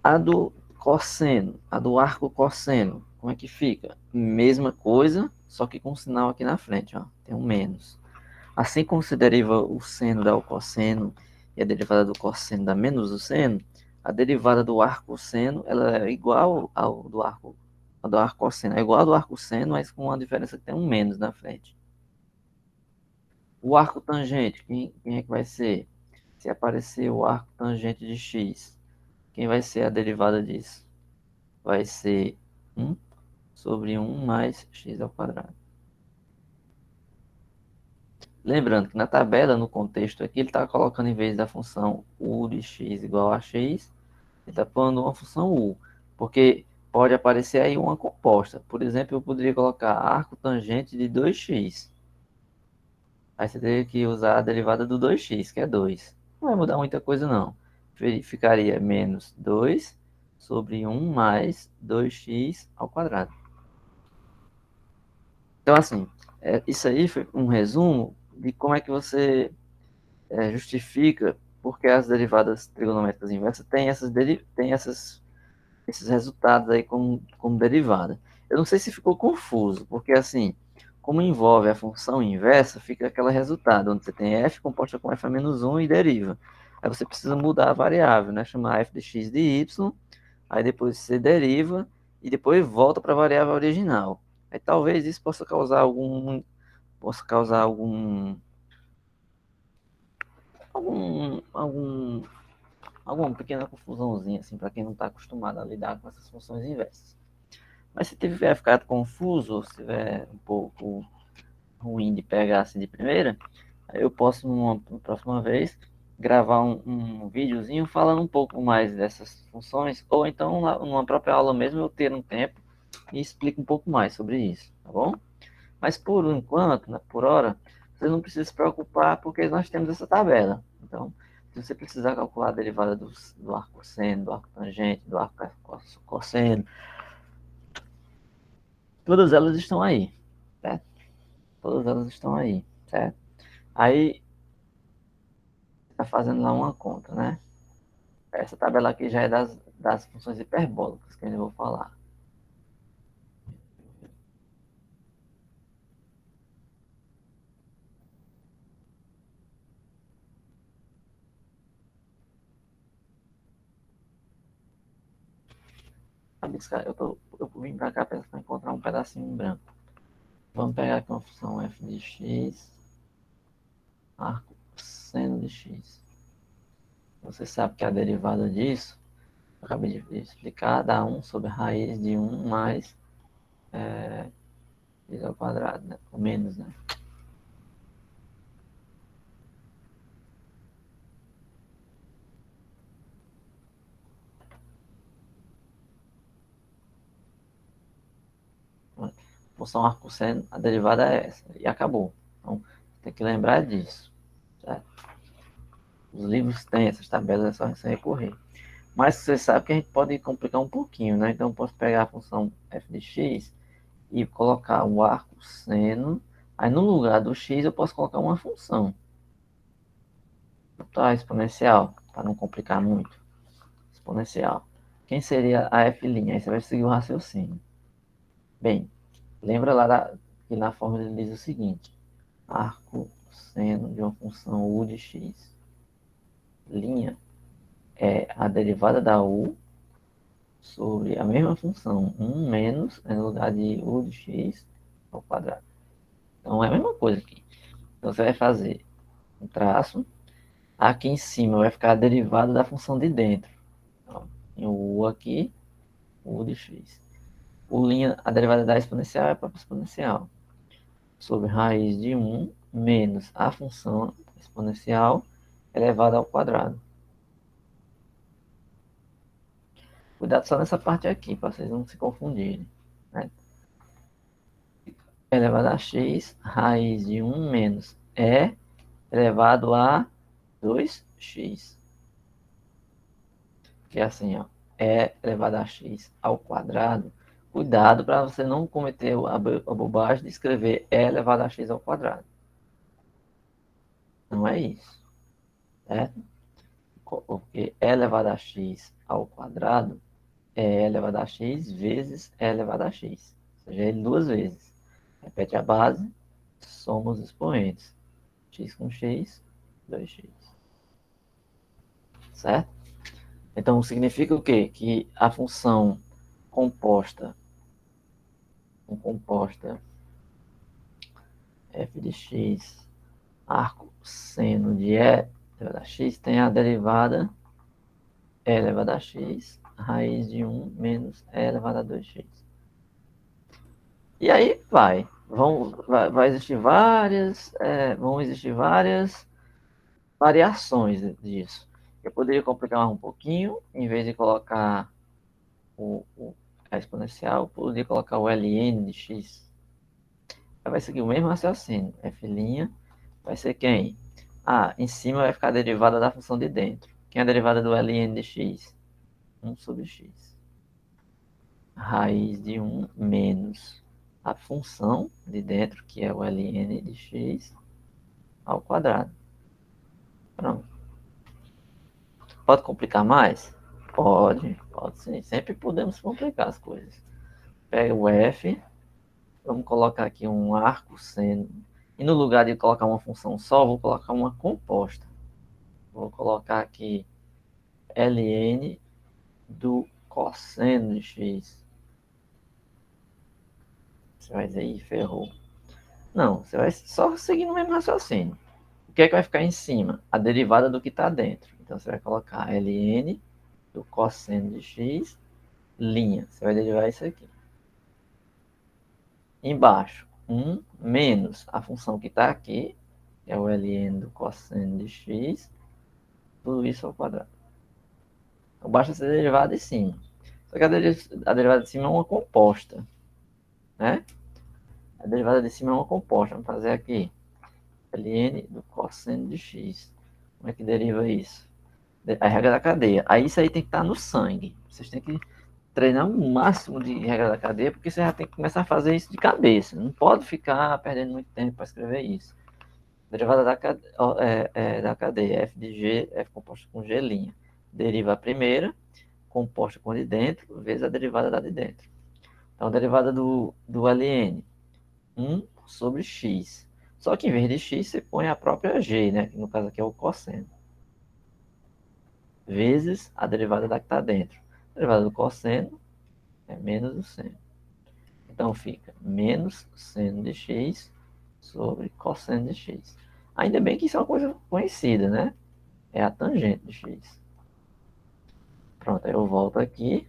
A do cosseno, a do arco cosseno, como é que fica? Mesma coisa, só que com um sinal aqui na frente, ó, tem um menos. Assim como se deriva o seno dá o cosseno e a derivada do cosseno dá menos o seno, a derivada do arcosseno ela é igual ao do arcosseno, é igual ao do arcosseno, mas com a diferença que tem um menos na frente. O arco tangente, quem é que vai ser? Se aparecer o arco tangente de x, quem vai ser a derivada disso? Vai ser 1 sobre 1 mais x ao quadrado. Lembrando que na tabela, no contexto aqui, ele está colocando em vez da função u de x igual a x, ele está pondo uma função u, porque pode aparecer aí uma composta. Por exemplo, eu poderia colocar arco tangente de 2x. Aí você teria que usar a derivada do 2x, que é 2. Não vai mudar muita coisa, não. Ficaria menos 2 sobre 1 mais 2x ao quadrado. Então, assim, isso aí foi um resumo de como é que você justifica porque as derivadas trigonométricas inversas têm esses resultados aí como derivada. Eu não sei se ficou confuso, porque assim, como envolve a função inversa, fica aquele resultado, onde você tem f composta com f a menos 1 e deriva. Aí você precisa mudar a variável, né? Chamar f de x de y, aí depois você deriva e depois volta para a variável original. Aí talvez isso possa causar algum, algum, alguma pequena confusãozinha, assim, para quem não está acostumado a lidar com essas funções inversas. Mas se tiver ficado confuso, ou se tiver um pouco ruim de pegar assim de primeira, eu posso, numa próxima vez, gravar um videozinho falando um pouco mais dessas funções, ou então, numa própria aula mesmo, eu ter um tempo e explico um pouco mais sobre isso, tá bom? Mas por enquanto, né, por hora, você não precisa se preocupar porque nós temos essa tabela. Então, se você precisar calcular a derivada do arco seno, do arco tangente, do arco cosseno, todas elas estão aí, certo? Todas elas estão aí, certo? Aí, está fazendo lá uma conta, né? Essa tabela aqui já é das funções hiperbólicas que eu vou falar. Eu vim para cá para encontrar um pedacinho em branco. Vamos pegar aqui uma função f de x, arco seno de x. Você sabe que a derivada disso, eu acabei de explicar, dá 1 sobre a raiz de 1 mais x ao quadrado, né? Ou menos, né? Função arcosseno, a derivada é essa. E acabou. Então, tem que lembrar disso. Certo? Os livros têm essas tabelas, é só você recorrer. Mas você sabe que a gente pode complicar um pouquinho, né? Então, eu posso pegar a função f de x e colocar o arco seno. Aí, no lugar do x, eu posso colocar uma função. Tá, exponencial. para não complicar muito. Exponencial. Quem seria a f'? Aí você vai seguir o raciocínio. Bem, lembra lá que na fórmula ele diz o seguinte: arco seno de uma função u de x. Linha é a derivada da u sobre a mesma função 1 menos, no lugar de u de x ao quadrado. Então é a mesma coisa aqui. Então você vai fazer um traço. Aqui em cima vai ficar a derivada da função de dentro. Então, tem o u aqui, o u de x. O linha, a derivada da exponencial é a própria exponencial. Sobre raiz de 1 menos a função exponencial elevada ao quadrado. Cuidado só nessa parte aqui, para vocês não se confundirem. Né? Elevado a x, raiz de 1 menos e elevado a 2x. Que é assim, ó, e elevado a x ao quadrado. Cuidado para você não cometer a bobagem de escrever e elevado a x ao quadrado. Não é isso, certo? Porque e elevado a x ao quadrado é elevado a x vezes e elevado a x. Ou seja, ele duas vezes. Repete a base, soma os expoentes. X com x, 2x. Certo? Então, significa o quê? Que a função composta f de x, arco seno de e elevado a x, tem a derivada e elevado a x, raiz de 1 menos e elevado a 2x. E aí vai existir vão existir várias variações disso. Eu poderia complicar mais um pouquinho, em vez de colocar a exponencial, eu poderia colocar o ln de x. Vai seguir o mesmo raciocínio. F' vai ser quem? Em cima vai ficar a derivada da função de dentro. Quem é a derivada do ln de x? 1 sobre x. Raiz de 1 menos a função de dentro, que é o ln de x, ao quadrado. Pronto. Pode complicar mais? Pode sim. Sempre podemos complicar as coisas. Pega o f, vamos colocar aqui um arco seno. E no lugar de colocar uma função só, vou colocar uma composta. Vou colocar aqui ln do cosseno de x. Você vai dizer, ih, ferrou. Não, você vai só seguir no mesmo raciocínio. O que é que vai ficar em cima? A derivada do que está dentro. Então você vai colocar ln do cosseno de x, linha. Você vai derivar isso aqui. Embaixo, 1 menos a função que está aqui, que é o ln do cosseno de x, tudo isso ao quadrado. Então basta ser derivada de cima. Só que a derivada de cima é uma composta, né? A derivada de cima é uma composta. Vamos fazer aqui. ln do cosseno de x. Como é que deriva isso? A regra da cadeia. Aí isso aí tem que estar no sangue. Vocês têm que treinar o máximo de regra da cadeia, porque você já tem que começar a fazer isso de cabeça. Não pode ficar perdendo muito tempo para escrever isso. Derivada da cadeia. F de G, F composta com G'. Deriva a primeira, composta com a de dentro, vezes a derivada da de dentro. Então, a derivada do ln, 1 sobre x. Só que em vez de x, você põe a própria g, né? Que no caso aqui é o cosseno. Vezes a derivada da que está dentro. A derivada do cosseno é menos o seno. Então fica menos seno de x sobre cosseno de x. Ainda bem que isso é uma coisa conhecida, né? É a tangente de x. Pronto, aí eu volto aqui.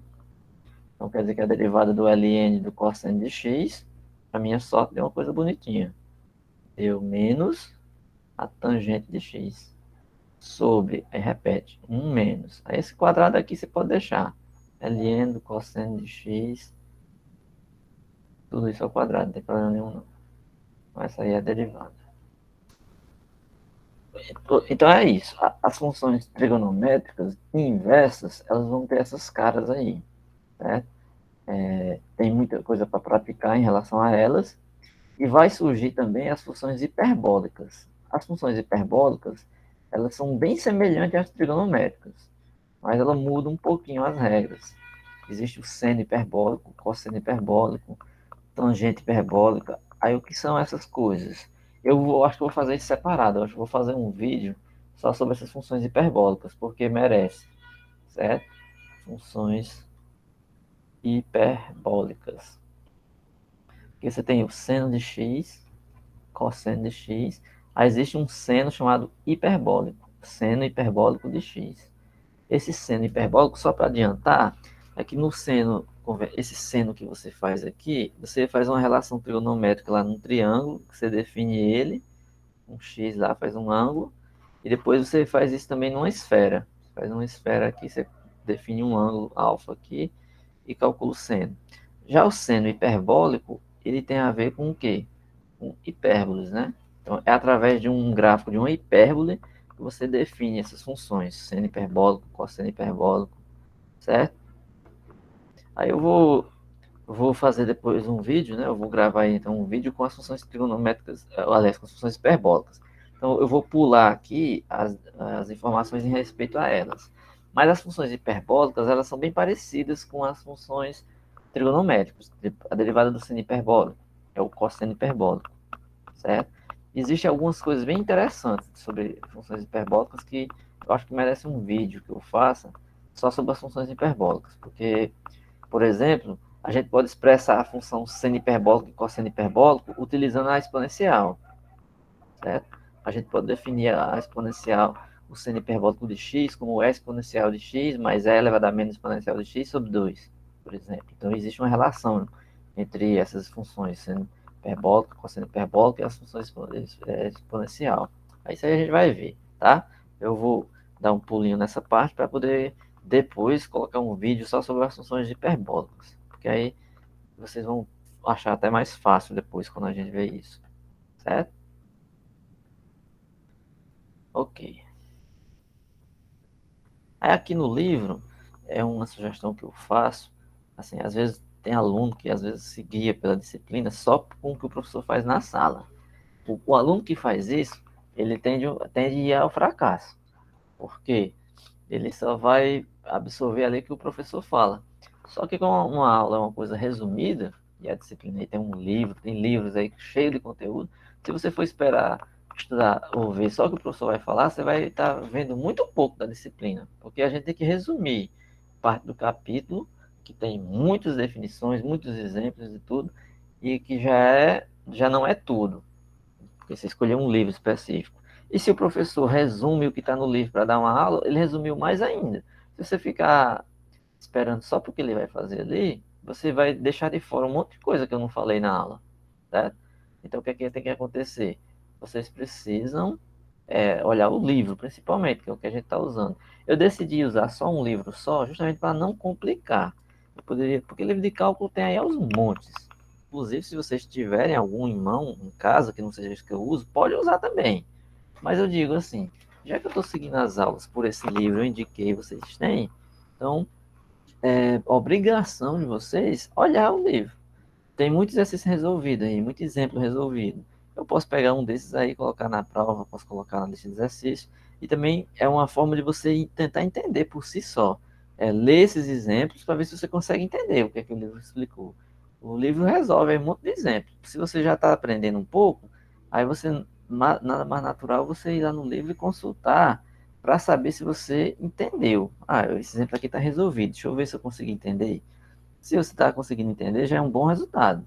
Então quer dizer que a derivada do ln do cosseno de x, para minha sorte, deu uma coisa bonitinha. Deu menos a tangente de x sobre, aí repete, 1 menos. Aí esse quadrado aqui você pode deixar. ln do cosseno de x, tudo isso ao quadrado, não tem problema nenhum não. Essa aí é a derivada. Então é isso. As funções trigonométricas inversas, elas vão ter essas caras aí, certo? Tem muita coisa para praticar em relação a elas. E vai surgir também as funções hiperbólicas. As funções hiperbólicas, elas são bem semelhantes às trigonométricas, mas ela muda um pouquinho as regras. Existe o seno hiperbólico, cosseno hiperbólico, tangente hiperbólica. Aí o que são essas coisas? Acho que vou fazer isso separado. Eu acho que vou fazer um vídeo só sobre essas funções hiperbólicas, porque merece, certo? Funções hiperbólicas. Porque você tem o seno de x, cosseno de x. Aí existe um seno chamado hiperbólico, seno hiperbólico de x. Esse seno hiperbólico, só para adiantar, é que no seno, esse seno que você faz aqui, você faz uma relação trigonométrica lá num triângulo, que você define ele, um x lá, faz um ângulo, e depois você faz isso também numa esfera. Você faz uma esfera aqui, você define um ângulo alfa aqui e calcula o seno. Já o seno hiperbólico, ele tem a ver com o quê? Com hipérboles, né? Então, é através de um gráfico de uma hipérbole que você define essas funções, seno hiperbólico, cosseno hiperbólico, certo? Aí vou fazer depois um vídeo, né? Eu vou gravar aí, então um vídeo com as funções trigonométricas, aliás, com as funções hiperbólicas. Então eu vou pular aqui as informações em respeito a elas. Mas as funções hiperbólicas, elas são bem parecidas com as funções trigonométricas. A derivada do seno hiperbólico é o cosseno hiperbólico, certo? Existem algumas coisas bem interessantes sobre funções hiperbólicas que eu acho que merece um vídeo que eu faça só sobre as funções hiperbólicas, porque, por exemplo, a gente pode expressar a função seno hiperbólico e cosseno hiperbólico utilizando a exponencial, certo? A gente pode definir a exponencial, o seno hiperbólico de x, como e exponencial de x mais e elevado a menos exponencial de x sobre 2, por exemplo. Então, existe uma relação entre essas funções, seno hiperbólico, cosseno hiperbólico e as funções exponencial. Aí isso aí a gente vai ver, tá? Eu vou dar um pulinho nessa parte para poder depois colocar um vídeo só sobre as funções hiperbólicas, porque aí vocês vão achar até mais fácil depois quando a gente vê isso, certo? Ok. Aí aqui no livro, é uma sugestão que eu faço, assim, às vezes tem aluno que às vezes se guia pela disciplina só com o que o professor faz na sala. O aluno que faz isso, ele tende a ir ao fracasso. Por quê? Ele só vai absorver ali o que o professor fala. Só que como uma aula é uma coisa resumida, e a disciplina aí tem um livro, tem livros aí cheio de conteúdo, se você for esperar estudar ou ver só o que o professor vai falar, você vai estar vendo muito pouco da disciplina, porque a gente tem que resumir parte do capítulo, que tem muitas definições, muitos exemplos e tudo, e que já não é tudo, porque você escolheu um livro específico. E se o professor resume o que está no livro para dar uma aula, ele resumiu mais ainda. Se você ficar esperando só porque ele vai fazer ali, você vai deixar de fora um monte de coisa que eu não falei na aula, certo? Então, o que é que tem que acontecer? Vocês precisam olhar o livro, principalmente, que é o que a gente está usando. Eu decidi usar só um livro só, justamente para não complicar. Porque livro de cálculo tem aí aos montes. Inclusive, se vocês tiverem algum em mão, em casa, que não seja esse que eu uso, pode usar também. Mas eu digo assim, já que eu estou seguindo as aulas por esse livro, eu indiquei, vocês têm, então obrigação de vocês olhar o livro. Tem muito exercício resolvido aí, muito exemplo resolvido. Eu posso pegar um desses aí, colocar na prova, posso colocar na lista de exercícios. E também é uma forma de você tentar entender por si só. Ler esses exemplos para ver se você consegue entender o que é que o livro explicou. O livro resolve aí um monte de exemplos. Se você já está aprendendo um pouco, aí você nada mais natural você ir lá no livro e consultar para saber se você entendeu. Ah, esse exemplo aqui está resolvido. Deixa eu ver se eu consigo entender. Se você está conseguindo entender, já é um bom resultado.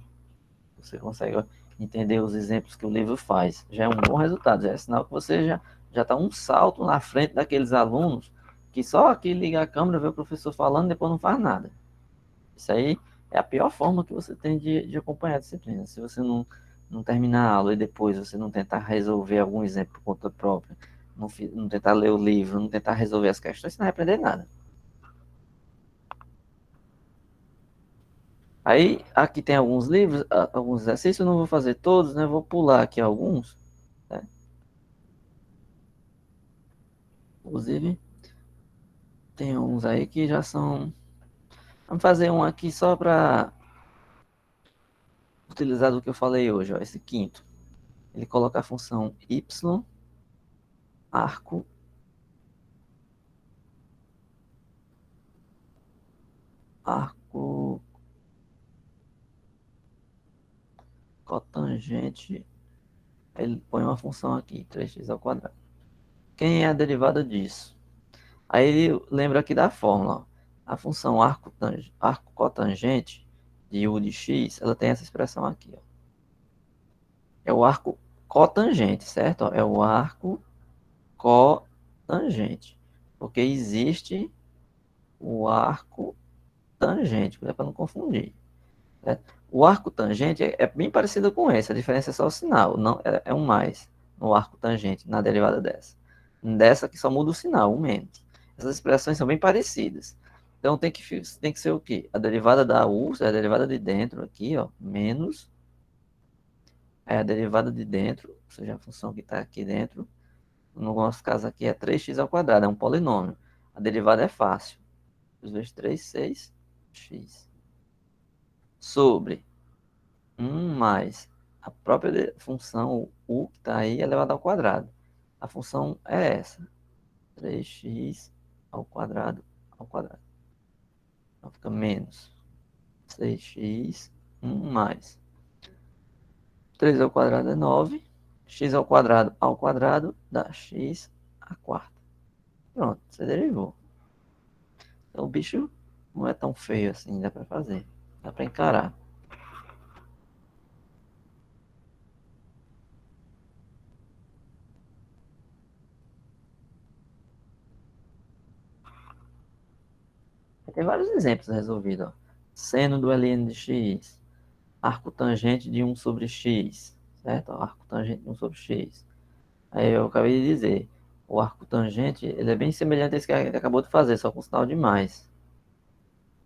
Você consegue entender os exemplos que o livro faz. Já é um bom resultado. Já é sinal que você já está um salto na frente daqueles alunos que só aqui liga a câmera, vê o professor falando e depois não faz nada. Isso aí é a pior forma que você tem de acompanhar a disciplina. Se você não terminar a aula e depois você não tentar resolver algum exemplo por conta própria, não tentar ler o livro, não tentar resolver as questões, você não vai aprender nada. Aí, aqui tem alguns livros, alguns exercícios, eu não vou fazer todos, né? Vou pular aqui alguns, né? Inclusive, tem uns aí que já são. Vamos fazer um aqui só para utilizar do que eu falei hoje, ó, esse quinto. Ele coloca a função y, arco arco cotangente, ele põe uma função aqui, 3x ao quadrado. Quem é a derivada disso? Aí ele lembra aqui da fórmula, ó. A função arco cotangente de u de x, ela tem essa expressão aqui, ó. É o arco cotangente, certo? Ó, é o arco cotangente, porque existe o arco tangente, é para não confundir. Certo? O arco tangente é bem parecido com esse, a diferença é só o sinal, não é um mais no arco tangente, na derivada dessa. Dessa aqui só muda o sinal, um menos. Essas expressões são bem parecidas. Então tem que ser o quê? A derivada da u, é a derivada de dentro aqui, ó, menos a derivada de dentro, ou seja, a função que está aqui dentro. No nosso caso aqui é 3x ao quadrado, é um polinômio. A derivada é fácil. 2 vezes 3, 6x. Sobre 1 mais a própria função u que está aí elevado ao quadrado. A função é essa. 3x ao quadrado ao quadrado. Então fica menos 6x, 1 mais 3 ao quadrado é 9. X ao quadrado dá x a quarta. Pronto, você derivou. Então o bicho não é tão feio assim, dá para fazer. Dá para encarar. Tem vários exemplos resolvidos. Ó. Seno do ln de x. Arco tangente de 1 sobre x. Certo? Ó, arco tangente de 1 sobre x. Aí eu acabei de dizer. O arco tangente ele é bem semelhante a esse que a gente acabou de fazer, só com sinal de mais.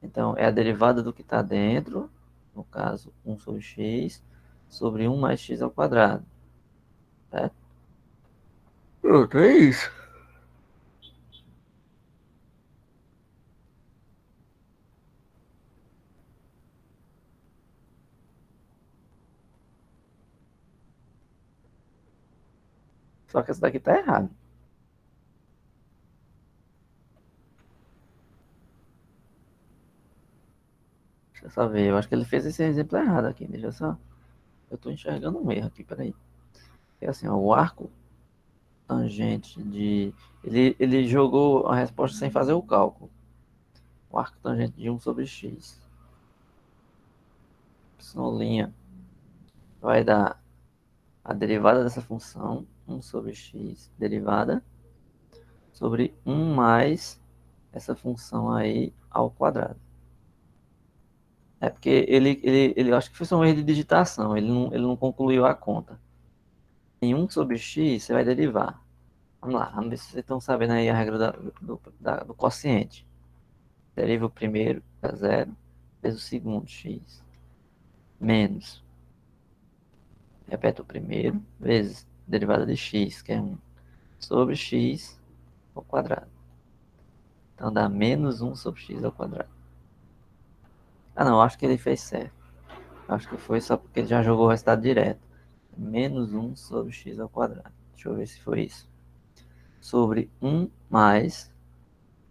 Então, é a derivada do que está dentro, no caso, 1 sobre x, sobre 1 mais x ao quadrado. Certo? Pronto, é isso. Só que essa daqui está errada. Deixa eu só ver. Eu acho que ele fez esse exemplo errado aqui. Deixa eu só. Eu estou enxergando um erro aqui, peraí. É assim, ó, o arco tangente de. Ele jogou a resposta sem fazer o cálculo. O arco tangente de 1 sobre x. Linha vai dar a derivada dessa função, 1 sobre x, derivada, sobre 1 mais essa função aí ao quadrado. É porque ele acho que foi só um erro de digitação, ele não concluiu a conta. Em 1 sobre x, você vai derivar. Vamos lá, vamos ver se vocês estão sabendo aí a regra do quociente. Deriva o primeiro, é zero, vezes o segundo, x, menos. Repete o primeiro, vezes derivada de x, que é 1, sobre x ao quadrado. Então dá menos 1 sobre x ao quadrado. Ah não, acho que ele fez certo. Acho que foi só porque ele já jogou o resultado direto. Menos 1 sobre x ao quadrado. Deixa eu ver se foi isso. Sobre 1 mais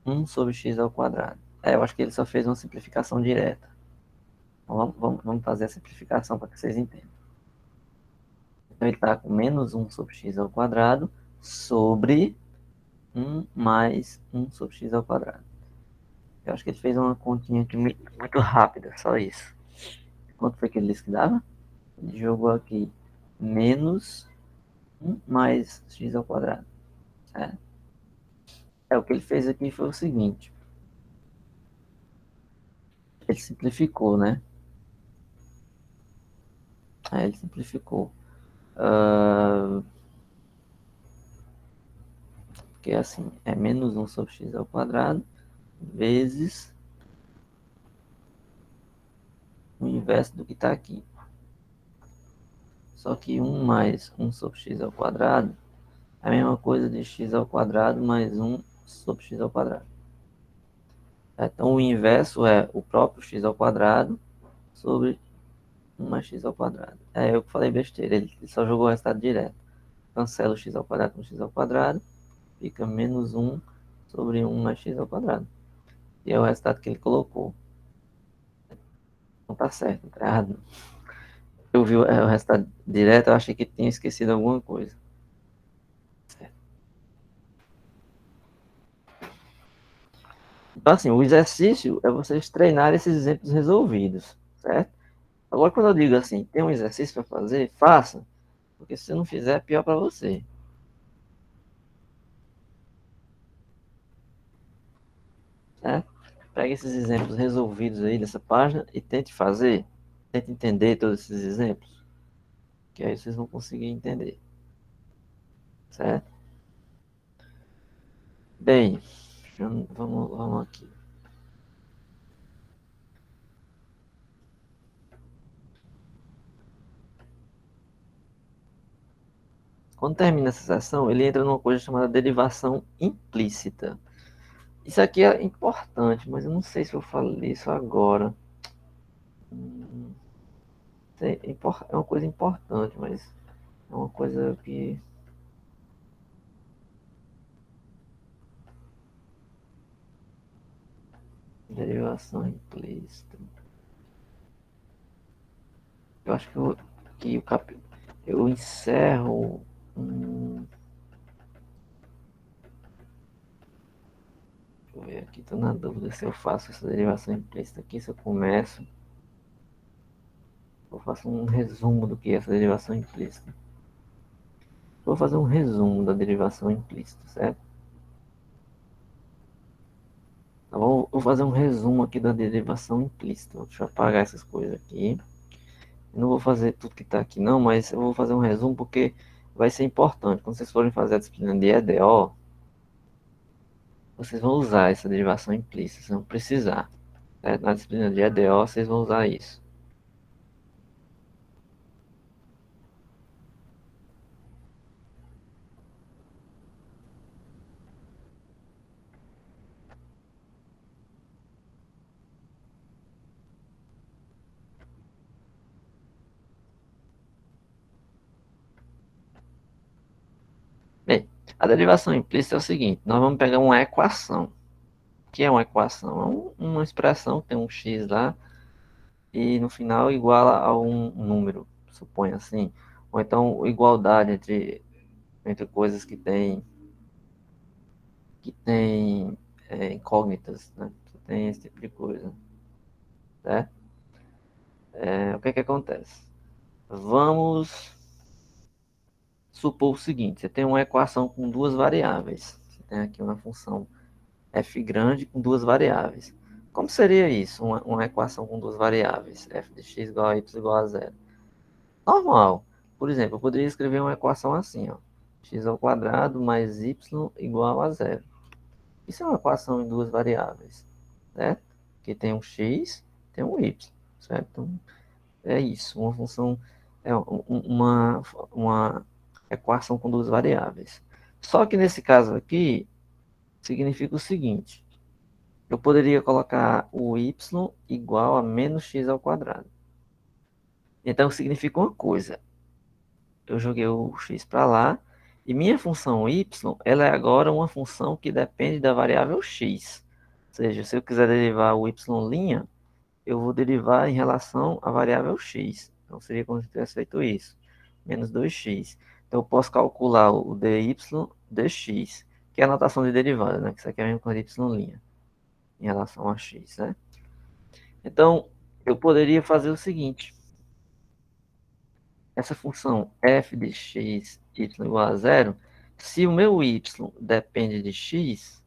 1 sobre x ao quadrado. Eu acho que ele só fez uma simplificação direta. Então, vamos fazer a simplificação para que vocês entendam. Então ele está com menos 1 sobre x ao quadrado sobre 1 mais 1 sobre x ao quadrado. Eu acho que ele fez uma continha aqui muito rápida, só isso. Quanto foi que ele disse que dava? Ele jogou aqui menos 1 mais x ao quadrado. O que ele fez aqui foi o seguinte. Ele simplificou, né? Aí ele simplificou. Que é assim, é menos 1 sobre x ao quadrado vezes o inverso do que está aqui. Só que 1 mais 1 sobre x ao quadrado é a mesma coisa de x ao quadrado mais 1 sobre x ao quadrado. Então o inverso é o próprio x ao quadrado sobre 1 mais x ao quadrado. Eu falei besteira, ele só jogou o resultado direto. Cancela o x ao quadrado com x ao quadrado, fica menos 1 sobre 1 mais x ao quadrado. E é o resultado que ele colocou. Não tá certo, tá errado. Eu vi o resultado direto, eu achei que tinha esquecido alguma coisa. Certo. Então, assim, o exercício é vocês treinarem esses exemplos resolvidos, certo? Agora, quando eu digo assim, tem um exercício para fazer, faça, porque se você não fizer, é pior para você, certo? Pegue esses exemplos resolvidos aí dessa página e tente fazer, tente entender todos esses exemplos, que aí vocês vão conseguir entender, certo? Bem, vamos aqui. Quando termina essa sessão, ele entra numa coisa chamada derivação implícita. Isso aqui é importante, mas eu não sei se eu falei isso agora. Hum, é uma coisa importante, mas é uma coisa que. Derivação implícita. Eu acho que o capítulo. Eu encerro. Deixa eu ver aqui, estou na dúvida se eu faço essa derivação implícita aqui, se eu começo. Eu faço um resumo do que é essa derivação implícita. Vou fazer um resumo da derivação implícita, certo? Então, vou fazer um resumo aqui da derivação implícita. Deixa eu apagar essas coisas aqui. Eu não vou fazer tudo que está aqui não, mas eu vou fazer um resumo porque vai ser importante. Quando vocês forem fazer a disciplina de EDO, vocês vão usar essa derivação implícita, vocês vão precisar. Certo? Na disciplina de EDO, vocês vão usar isso. Bem, a derivação implícita é o seguinte, nós vamos pegar uma equação. O que é uma equação? É uma expressão que tem um x lá e no final iguala a um número, suponha assim. Ou então igualdade entre coisas que tem incógnitas, né? Que tem esse tipo de coisa, certo? O que é que acontece? Vamos supor o seguinte, você tem uma equação com duas variáveis. Você tem aqui uma função f grande com duas variáveis. Como seria isso, uma equação com duas variáveis? F de x igual a y igual a zero. Normal. Por exemplo, eu poderia escrever uma equação assim, ó. X ao quadrado mais y igual a zero. Isso é uma equação em duas variáveis, certo? Que tem um x, tem um y, certo? Então, é isso, uma função, uma equação com duas variáveis. Só que nesse caso aqui, significa o seguinte, eu poderia colocar o y igual a menos x ao quadrado. Então significa uma coisa, eu joguei o x para lá, e minha função y, ela é agora uma função que depende da variável x. Ou seja, se eu quiser derivar o y', eu vou derivar em relação à variável x. Então seria como se eu tivesse feito isso, menos 2x. Então eu posso calcular o dy dx, que é a notação de derivada, né? Que isso aqui é a mesma coisa de y' em relação a x, né? Então eu poderia fazer o seguinte, essa função f de x, y igual a zero, se o meu y depende de x,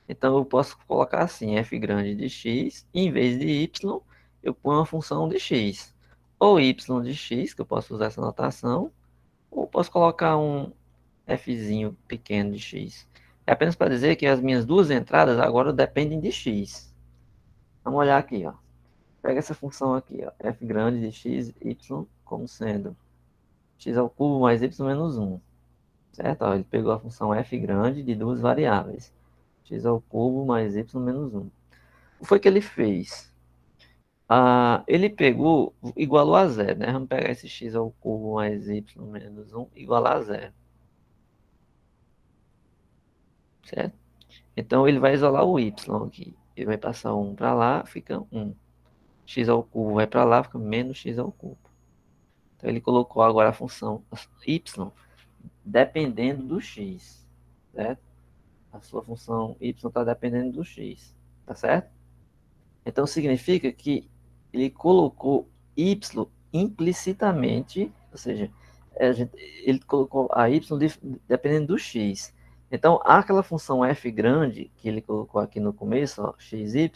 então eu posso colocar assim, f grande de x, e em vez de y, eu ponho uma função de x. Ou y de x, que eu posso usar essa notação, ou posso colocar um fzinho pequeno de x. É apenas para dizer que as minhas duas entradas agora dependem de x. Vamos olhar aqui, ó. Pega essa função aqui, ó, f grande de x, y, como sendo x ao cubo mais y menos 1, certo? Ó, ele pegou a função f grande de duas variáveis, x ao cubo mais y menos 1. O que foi que ele fez? Ele pegou, igualou a zero, né? Vamos pegar esse x ao cubo mais y menos 1 igualar a zero, certo? Então ele vai isolar o y aqui. Ele vai passar 1 para lá, fica 1. x ao cubo vai para lá, fica menos x ao cubo. Então ele colocou agora a função y dependendo do x, certo? A sua função y está dependendo do x, tá certo? Então significa que ele colocou y implicitamente, ou seja, ele colocou a y dependendo do x. Então, aquela função f grande que ele colocou aqui no começo, ó, xy,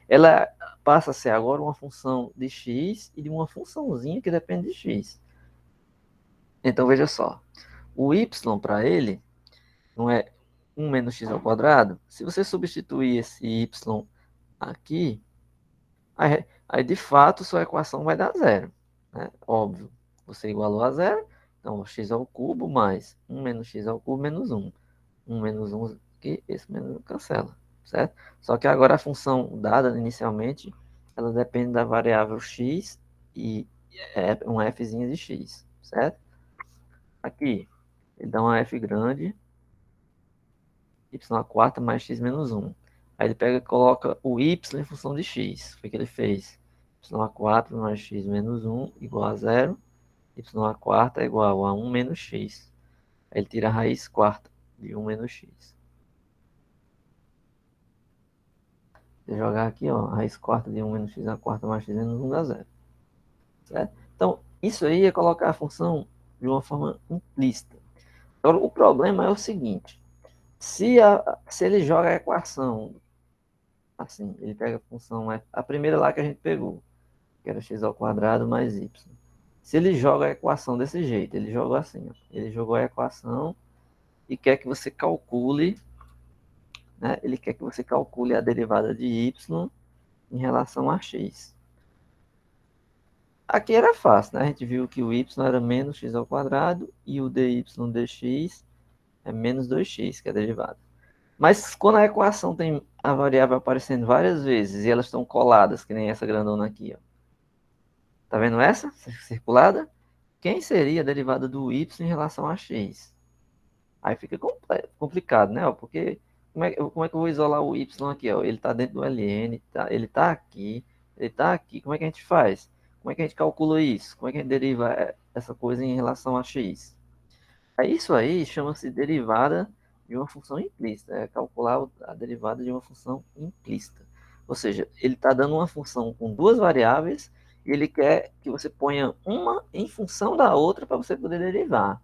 ela passa a ser agora uma função de x e de uma funçãozinha que depende de x. Então, veja só, o y para ele não é 1 menos x ao quadrado. Se você substituir esse y aqui, aí de fato sua equação vai dar zero, né? Óbvio, você igualou a zero, então x ao cubo mais 1 menos x ao cubo menos 1. 1 menos 1 aqui, esse menos 1 cancela, certo? Só que agora a função dada inicialmente, ela depende da variável x e é um fzinho de x, certo? Aqui, ele dá uma f grande, y a quarta mais x menos 1. Aí ele pega e coloca o y em função de x. Foi o que ele fez. Y a 4 mais x menos 1 igual a 0. Y a quarta é igual a 1 menos x. Aí ele tira a raiz quarta de 1 menos x. Se jogar aqui, ó, a raiz quarta de 1 menos x a quarta mais x menos 1 dá 0. Certo? Então, isso aí é colocar a função de uma forma implícita. Agora, o problema é o seguinte. Se ele joga a equação assim, ele pega a função, a primeira lá que a gente pegou, que era x ao quadrado mais y. Se ele joga a equação desse jeito, ele jogou assim, ó, ele jogou a equação e quer que você calcule, né? Ele quer que você calcule a derivada de y em relação a x. Aqui era fácil, né? A gente viu que o y era menos x ao quadrado e o dy dx é menos 2x, que é a derivada. Mas quando a equação tem a variável aparecendo várias vezes e elas estão coladas, que nem essa grandona aqui, ó. Tá vendo essa circulada? Quem seria a derivada do y em relação a x? Aí fica complicado, né? Porque como é que eu vou isolar o y aqui? Ó? Ele está dentro do ln, ele está aqui, ele está aqui. Como é que a gente faz? Como é que a gente calcula isso? Como é que a gente deriva essa coisa em relação a x? Isso aí chama-se derivada de uma função implícita. É calcular a derivada de uma função implícita. Ou seja, ele está dando uma função com duas variáveis e ele quer que você ponha uma em função da outra para você poder derivar.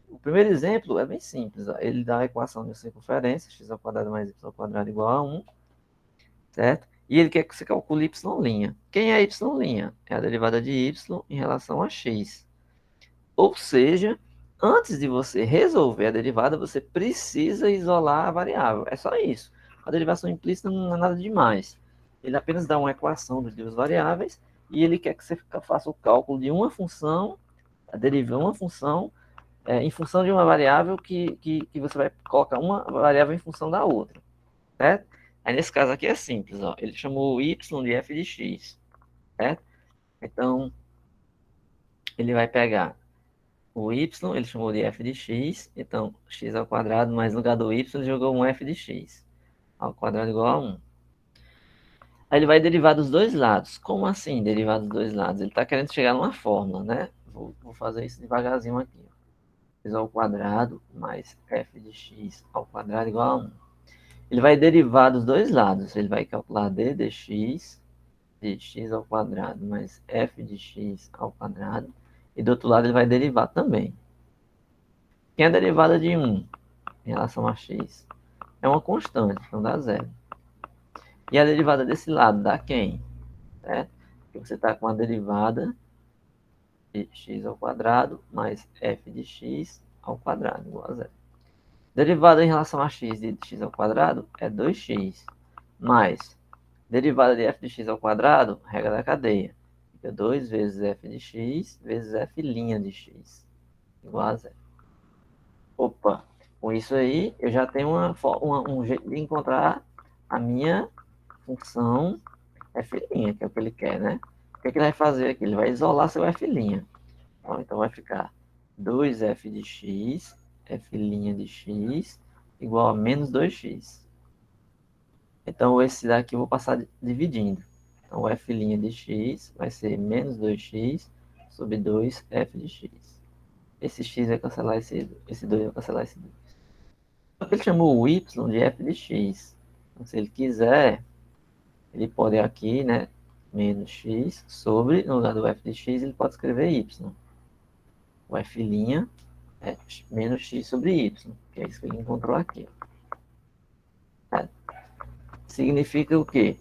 O primeiro exemplo é bem simples. Ó. Ele dá a equação de circunferência, x ao quadrado mais y ao quadrado igual a 1, certo? E ele quer que você calcule y'. Quem é y'? É a derivada de y em relação a x. Ou seja, antes de você resolver a derivada, você precisa isolar a variável. É só isso. A derivação implícita não é nada demais. Ele apenas dá uma equação das duas variáveis e ele quer que você faça o cálculo de uma função, derivar uma função, em função de uma variável que você vai colocar uma variável em função da outra. Certo? Aí nesse caso aqui é simples. Ó. Ele chamou y de f de x. Certo? Então, ele vai pegar o y, ele chamou de f de x, então x ao quadrado, mas no lugar do y ele jogou um f de x, ao quadrado igual a 1. Aí ele vai derivar dos dois lados. Como assim derivar dos dois lados? Ele está querendo chegar numa fórmula, né? Vou fazer isso devagarzinho aqui. X ao quadrado mais f de x ao quadrado igual a 1. Ele vai derivar dos dois lados. Ele vai calcular d dx de x ao quadrado mais f de x ao quadrado. E do outro lado ele vai derivar também. Quem é a derivada de 1 em relação a x? É uma constante, então dá zero. E a derivada desse lado dá quem? Certo? Porque você está com a derivada de x ao quadrado mais f de x ao quadrado igual a zero. Derivada em relação a x de x ao quadrado é 2x mais derivada de f de x ao quadrado, regra da cadeia. Fica 2 vezes f de x vezes f' de x igual a zero. Opa, com isso aí eu já tenho um jeito de encontrar a minha função f', que é o que ele quer, né? O que, é que ele vai fazer aqui? Ele vai isolar seu f'. Então vai ficar 2f de x, f' de x, igual a menos 2x. Então esse daqui eu vou passar dividindo. Então, o f' de x vai ser menos 2x sobre 2f de x. Esse x vai cancelar esse 2 vai cancelar esse 2. Ele chamou o y de f de x. Então, se ele quiser, ele pode aqui, né, menos x sobre, no lugar do f de x, ele pode escrever y. O f' é menos x sobre y, que é isso que ele encontrou aqui. É. Significa o quê?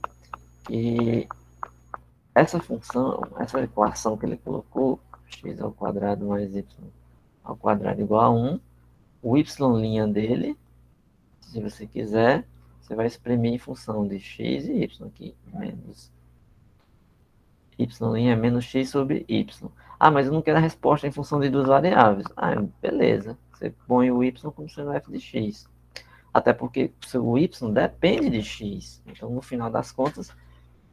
Que essa função, essa equação que ele colocou, x ao quadrado mais y ao quadrado igual a 1, o y' dele, se você quiser, você vai exprimir em função de x e y aqui, menos y' é menos x sobre y. Ah, mas eu não quero a resposta em função de duas variáveis. Ah, beleza. Você põe o y como sendo f de x. Até porque o y depende de x. Então, no final das contas,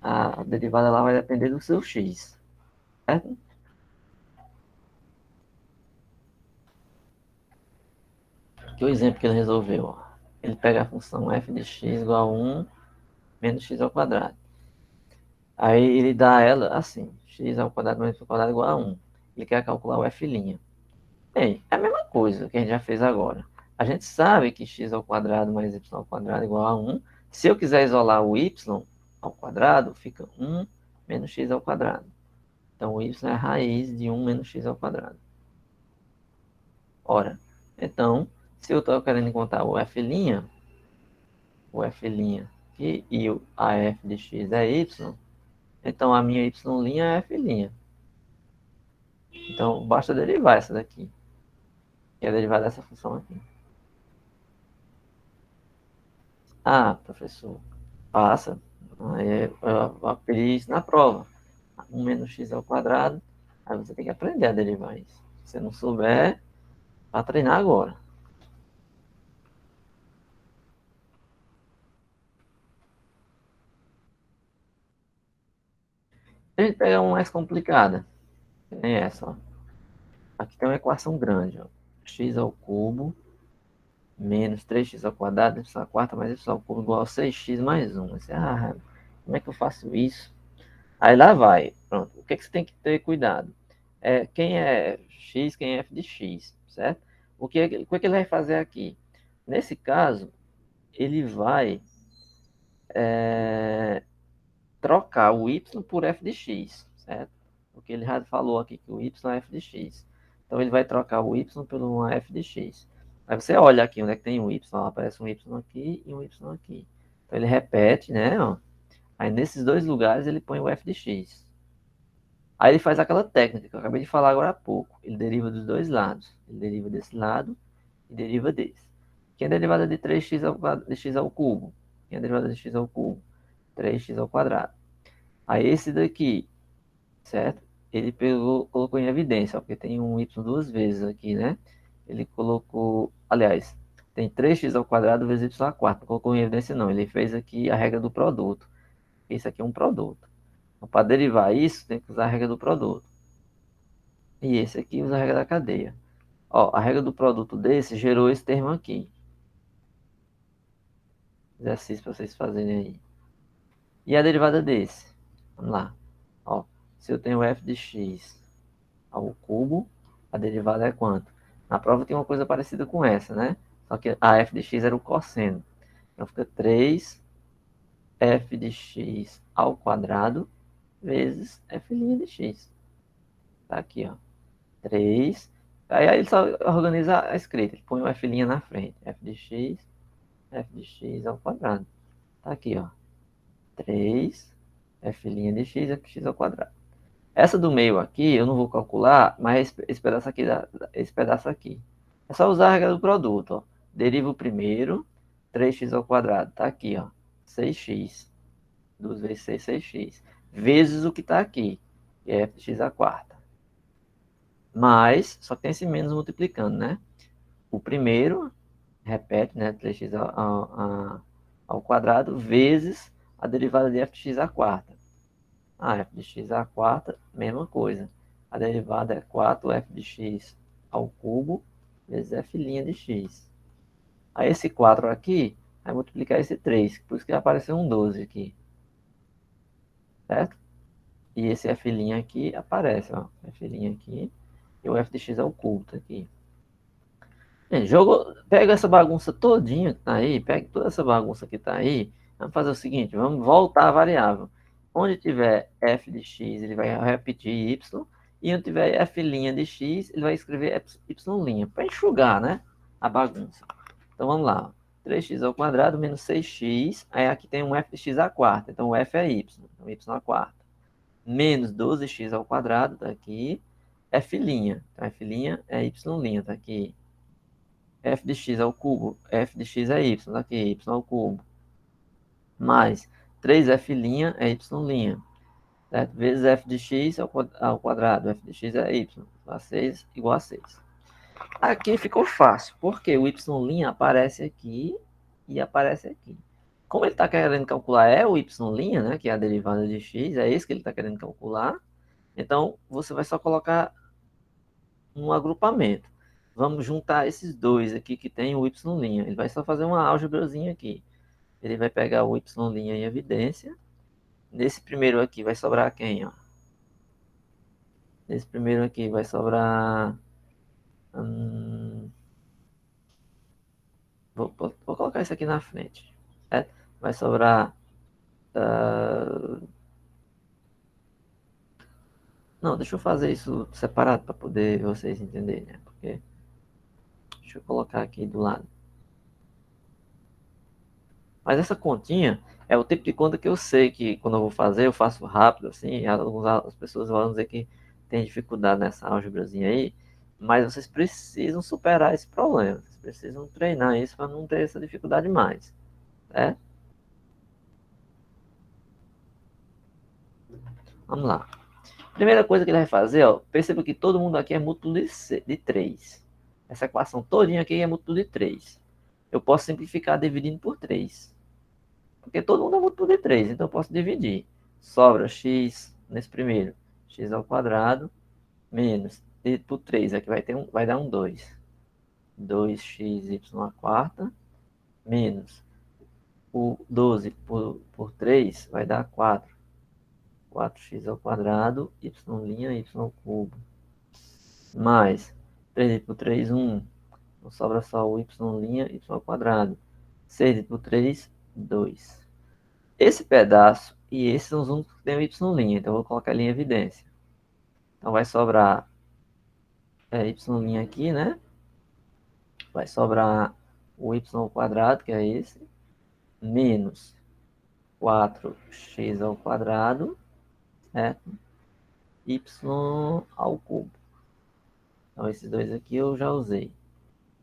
a derivada lá vai depender do seu x. Certo? Que o exemplo que ele resolveu, ó. Ele pega a função f de x igual a 1 menos x ao quadrado. Aí ele dá ela assim, x ao quadrado menos x ao quadrado igual a 1. Ele quer calcular o f'. Bem, é a mesma coisa que a gente já fez agora. A gente sabe que x ao quadrado mais y ao quadrado igual a 1. Se eu quiser isolar o y ao quadrado, fica 1 menos x ao quadrado. Então, o y é a raiz de 1 menos x ao quadrado. Ora, então, se eu estou querendo encontrar o f', e a f de x é y, então a minha y' é f'. Então, basta derivar essa daqui, que é derivar dessa função aqui. Ah, professor, passa. Aí eu aprendi isso na prova. 1 menos x ao quadrado. Aí você tem que aprender a derivar isso. Se você não souber, vai treinar agora. A gente pega uma mais complicada. Que nem essa, ó. Aqui tem uma equação grande, ó. X ao cubo menos 3x ao quadrado, y à quarta mais y ao cubo igual a 6x mais 1. Você, como é que eu faço isso? Aí lá vai. Pronto. O que, é que você tem que ter cuidado? Quem é x, quem é f de x, certo? O que é que ele vai fazer aqui? Nesse caso, ele vai trocar o y por f de x, certo? Porque ele já falou aqui que o y é f de x. Então, ele vai trocar o y por uma f de x. Aí você olha aqui onde é que tem um y, aparece um y aqui e um y aqui. Então, ele repete, né? Ó. Aí, nesses dois lugares, ele põe o f de x. Aí ele faz aquela técnica que eu acabei de falar agora há pouco. Ele deriva dos dois lados. Ele deriva desse lado e deriva desse. Quem é derivada de 3x de x ao cubo? Quem é derivada de x ao cubo? 3x ao quadrado. Aí esse daqui, certo? Ele colocou em evidência, ó, porque tem um y duas vezes aqui, né? Ele colocou, aliás, tem 3x ao quadrado vezes y à quarta. Não colocou em evidência não, ele fez aqui a regra do produto. Esse aqui é um produto. Então, para derivar isso, tem que usar a regra do produto. E esse aqui usa a regra da cadeia. Ó, a regra do produto desse gerou esse termo aqui. Exercício para vocês fazerem aí. E a derivada desse? Vamos lá. Ó, se eu tenho f de x ao cubo, a derivada é quanto? Na prova tem uma coisa parecida com essa, né? Só que a f de x era o cosseno. Então fica 3 f de x ao quadrado vezes f' de x. Tá aqui, ó. 3. Aí ele só organiza a escrita. Ele põe o f' na frente. F de x ao quadrado. Tá aqui, ó. 3 f' de x, fx ao quadrado. Essa do meio aqui, eu não vou calcular, mas esse pedaço aqui. É só usar a regra do produto, ó. Deriva o primeiro, 3x ao quadrado. Tá aqui, ó. 6x. 2 vezes 6, 6x. Vezes o que tá aqui, que é fx à quarta. Mas, só tem esse menos multiplicando, né? O primeiro, repete, né? 3x ao quadrado, vezes a derivada de fx à quarta. F de x à quarta, mesma coisa. A derivada é 4f de x ao cubo vezes f' de x. Aí esse 4 aqui vai multiplicar esse 3, por isso que apareceu um 12 aqui. certo? E esse f' aqui aparece, ó, f' aqui, e o f de x ao cubo tá aqui. Pega essa bagunça todinha que tá aí, pega toda essa bagunça que tá aí, vamos fazer o seguinte, vamos voltar a variável. Onde tiver f de x, ele vai repetir y, e onde tiver f' de x, ele vai escrever y', para enxugar, né, a bagunça. Então vamos lá, 3x ao quadrado menos 6x, aí aqui tem um f de x à quarta, então o f é y, então y à quarta. Menos 12x ao quadrado, tá aqui, f', então f' é y', tá aqui. F de x ao cubo, f de x é y, tá aqui, y ao cubo. Mais 3f' é y', certo? Vezes f de x ao quadrado, f de x é y, a 6 igual a 6. Aqui ficou fácil, porque o y' aparece aqui e aparece aqui. Como ele está querendo calcular é o y', né, que é a derivada de x, é esse que ele está querendo calcular, então você vai só colocar um agrupamento. Vamos juntar esses dois aqui que tem o y'. Ele vai só fazer uma álgebrazinha aqui. Ele vai pegar o y' em evidência. Nesse primeiro aqui vai sobrar quem, ó? Nesse primeiro aqui vai sobrar... vou colocar isso aqui na frente. Certo? Vai sobrar... Não, deixa eu fazer isso separado para poder vocês entenderem, né? Porque... Deixa eu colocar aqui do lado. Mas essa continha é o tipo de conta que eu sei que quando eu vou fazer, eu faço rápido, assim. As pessoas vão dizer que tem dificuldade nessa álgebrazinha aí, mas vocês precisam superar esse problema. Vocês precisam treinar isso para não ter essa dificuldade mais, né? Vamos lá. Primeira coisa que ele vai fazer, ó, perceba que todo mundo aqui é múltiplo de 3. Essa equação todinha aqui é múltiplo de 3. Eu posso simplificar dividindo por 3. Porque todo mundo é múltiplo de 3, então eu posso dividir. Sobra x nesse primeiro, x ao quadrado, menos, dividido por 3, aqui vai dar um 2. 2xy à quarta, menos o 12 por 3 vai dar 4. 4x ao quadrado, y', y ao cubo. Mais 3 por 3, 1. Não sobra só o y', y ao quadrado. 6 por 3, 2. Esse pedaço e esses são os únicos que tem o y', então eu vou colocar ele em evidência. Então vai sobrar y' aqui, né? Vai sobrar o y ao quadrado, que é esse, menos 4x ao quadrado, certo? Y ao cubo. Então esses dois aqui eu já usei.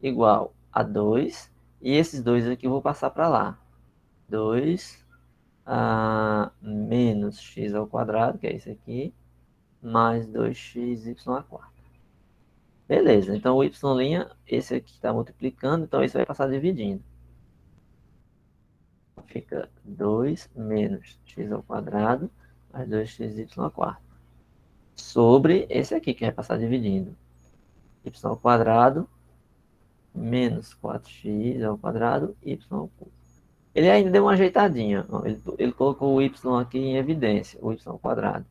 Igual a 2, e esses dois aqui eu vou passar para lá. 2 menos x ao quadrado, que é esse aqui, mais 2xy à quarta. Beleza, então o y', esse aqui está multiplicando, então esse vai passar dividindo. Fica 2 menos x ao quadrado, mais 2xy à quarta. Sobre esse aqui, que vai passar dividindo. Y ao quadrado, menos 4x ao quadrado, y ao cubo. Ele ainda deu uma ajeitadinha. Ele colocou o y aqui em evidência, o y ao quadrado.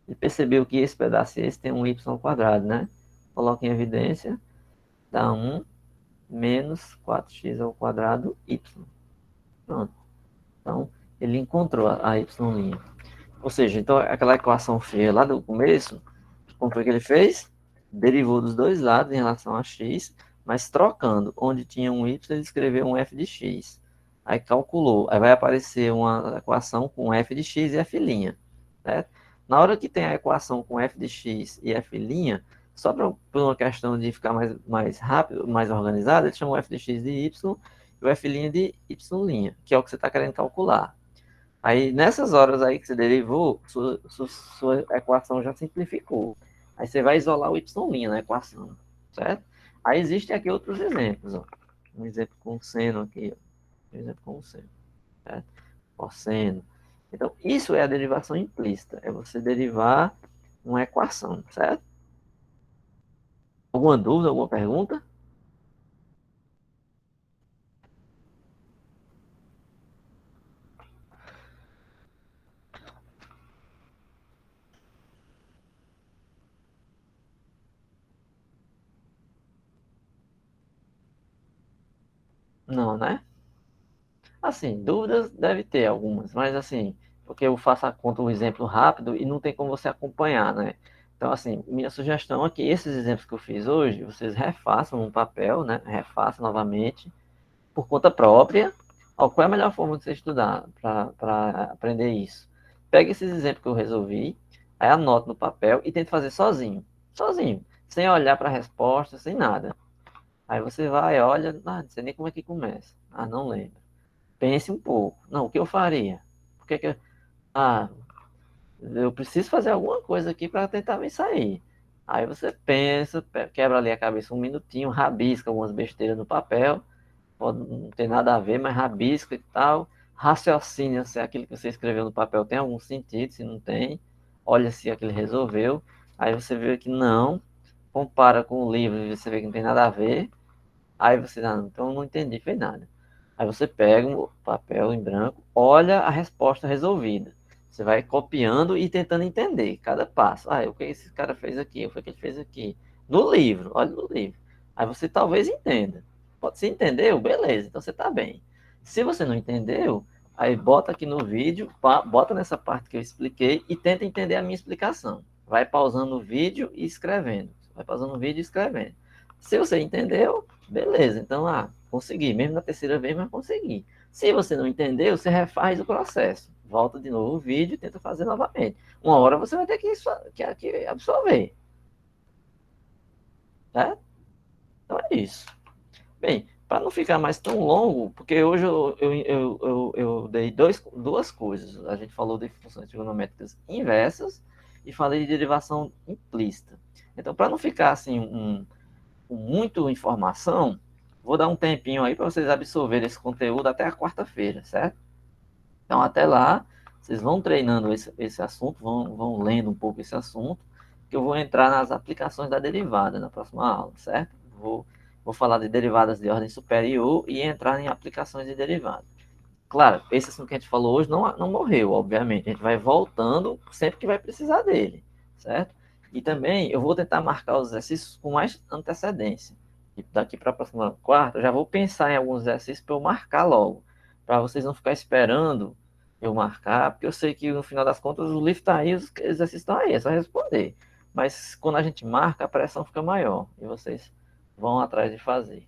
Ele percebeu que esse pedaço esse tem um y ao quadrado, né? Coloca em evidência, dá 1 menos 4x ao quadrado, y. Pronto. Então, ele encontrou a y'. Ou seja, então aquela equação feia lá do começo, como foi que ele fez? Derivou dos dois lados em relação a x, mas trocando. Onde tinha um y, ele escreveu um f de x. Aí calculou. Aí vai aparecer uma equação com f de x e f', certo? Na hora que tem a equação com f de x e f', só por uma questão de ficar mais rápido, mais organizado, ele chama o f de x de y e o f' de y', que é o que você está querendo calcular. Aí, nessas horas aí que você derivou, sua equação já simplificou. Aí você vai isolar o y' na equação, certo? Aí existem aqui outros exemplos, ó. Um exemplo com seno aqui, ó. Um exemplo com seno, certo? Cosseno. Então, isso é a derivação implícita. É você derivar uma equação, certo? Alguma dúvida, alguma pergunta? Não, né? Assim, dúvidas deve ter algumas, mas assim, porque eu faço a conta, um exemplo rápido e não tem como você acompanhar, né? Então, assim, minha sugestão é que esses exemplos que eu fiz hoje, vocês refaçam no papel, né? Refaçam novamente, por conta própria. Ó, qual é a melhor forma de você estudar para aprender isso? Pega esses exemplos que eu resolvi, aí anota no papel e tenta fazer sozinho. Sozinho, sem olhar para a resposta, sem nada. Aí você vai, olha, não sei nem como é que começa. Ah, não lembro. Pense um pouco. Não, o que eu faria? Por que que eu... Ah, eu preciso fazer alguma coisa aqui para tentar me sair. Aí você pensa, quebra ali a cabeça um minutinho, rabisca algumas besteiras no papel, pode não ter nada a ver, mas rabisca e tal. Raciocínio se aquilo que você escreveu no papel tem algum sentido, se não tem. Olha se aquilo resolveu. Aí você vê que não. Compara com o livro e você vê que não tem nada a ver. Aí você, ah, então não entendi, fez nada. Aí você pega um papel em branco, olha a resposta resolvida. Você vai copiando e tentando entender cada passo. Ah, o que esse cara fez aqui? O que ele fez aqui? No livro, olha no livro. Aí você talvez entenda. Pode se entendeu? Beleza, então você está bem. Se você não entendeu, aí bota aqui no vídeo, bota nessa parte que eu expliquei e tenta entender a minha explicação. Vai pausando o vídeo e escrevendo. Vai pausando o vídeo e escrevendo. Se você entendeu, beleza. Então, consegui. Mesmo na terceira vez, mas consegui. Se você não entendeu, você refaz o processo. Volta de novo o vídeo e tenta fazer novamente. Uma hora você vai ter que absorver. Tá? Então é isso. Bem, para não ficar mais tão longo, porque hoje eu dei duas coisas. A gente falou de funções trigonométricas inversas e falei de derivação implícita. Então, para não ficar assim com muita informação, vou dar um tempinho aí para vocês absorverem esse conteúdo até a quarta-feira, certo? Então, até lá, vocês vão treinando esse assunto, vão lendo um pouco esse assunto, que eu vou entrar nas aplicações da derivada na próxima aula, certo? Vou falar de derivadas de ordem superior e entrar em aplicações de derivadas. Claro, esse assunto que a gente falou hoje não morreu, obviamente. A gente vai voltando sempre que vai precisar dele, certo? E também eu vou tentar marcar os exercícios com mais antecedência. E daqui para a próxima quarta, eu já vou pensar em alguns exercícios para eu marcar logo. Para vocês não ficarem esperando eu marcar, porque eu sei que no final das contas o livro está aí, os exercícios estão aí, é só responder. Mas quando a gente marca, a pressão fica maior e vocês vão atrás de fazer.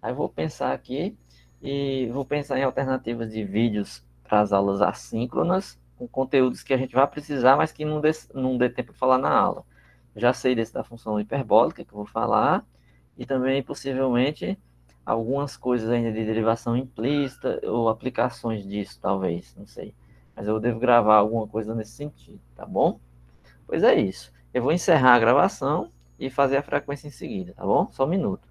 Aí eu vou pensar aqui e vou pensar em alternativas de vídeos para as aulas assíncronas, com conteúdos que a gente vai precisar, mas que não dê tempo de falar na aula. Já sei desse da função hiperbólica que eu vou falar, e também possivelmente algumas coisas ainda de derivação implícita ou aplicações disso, talvez, não sei. Mas eu devo gravar alguma coisa nesse sentido, tá bom? Pois é isso. Eu vou encerrar a gravação e fazer a frequência em seguida, tá bom? Só um minuto.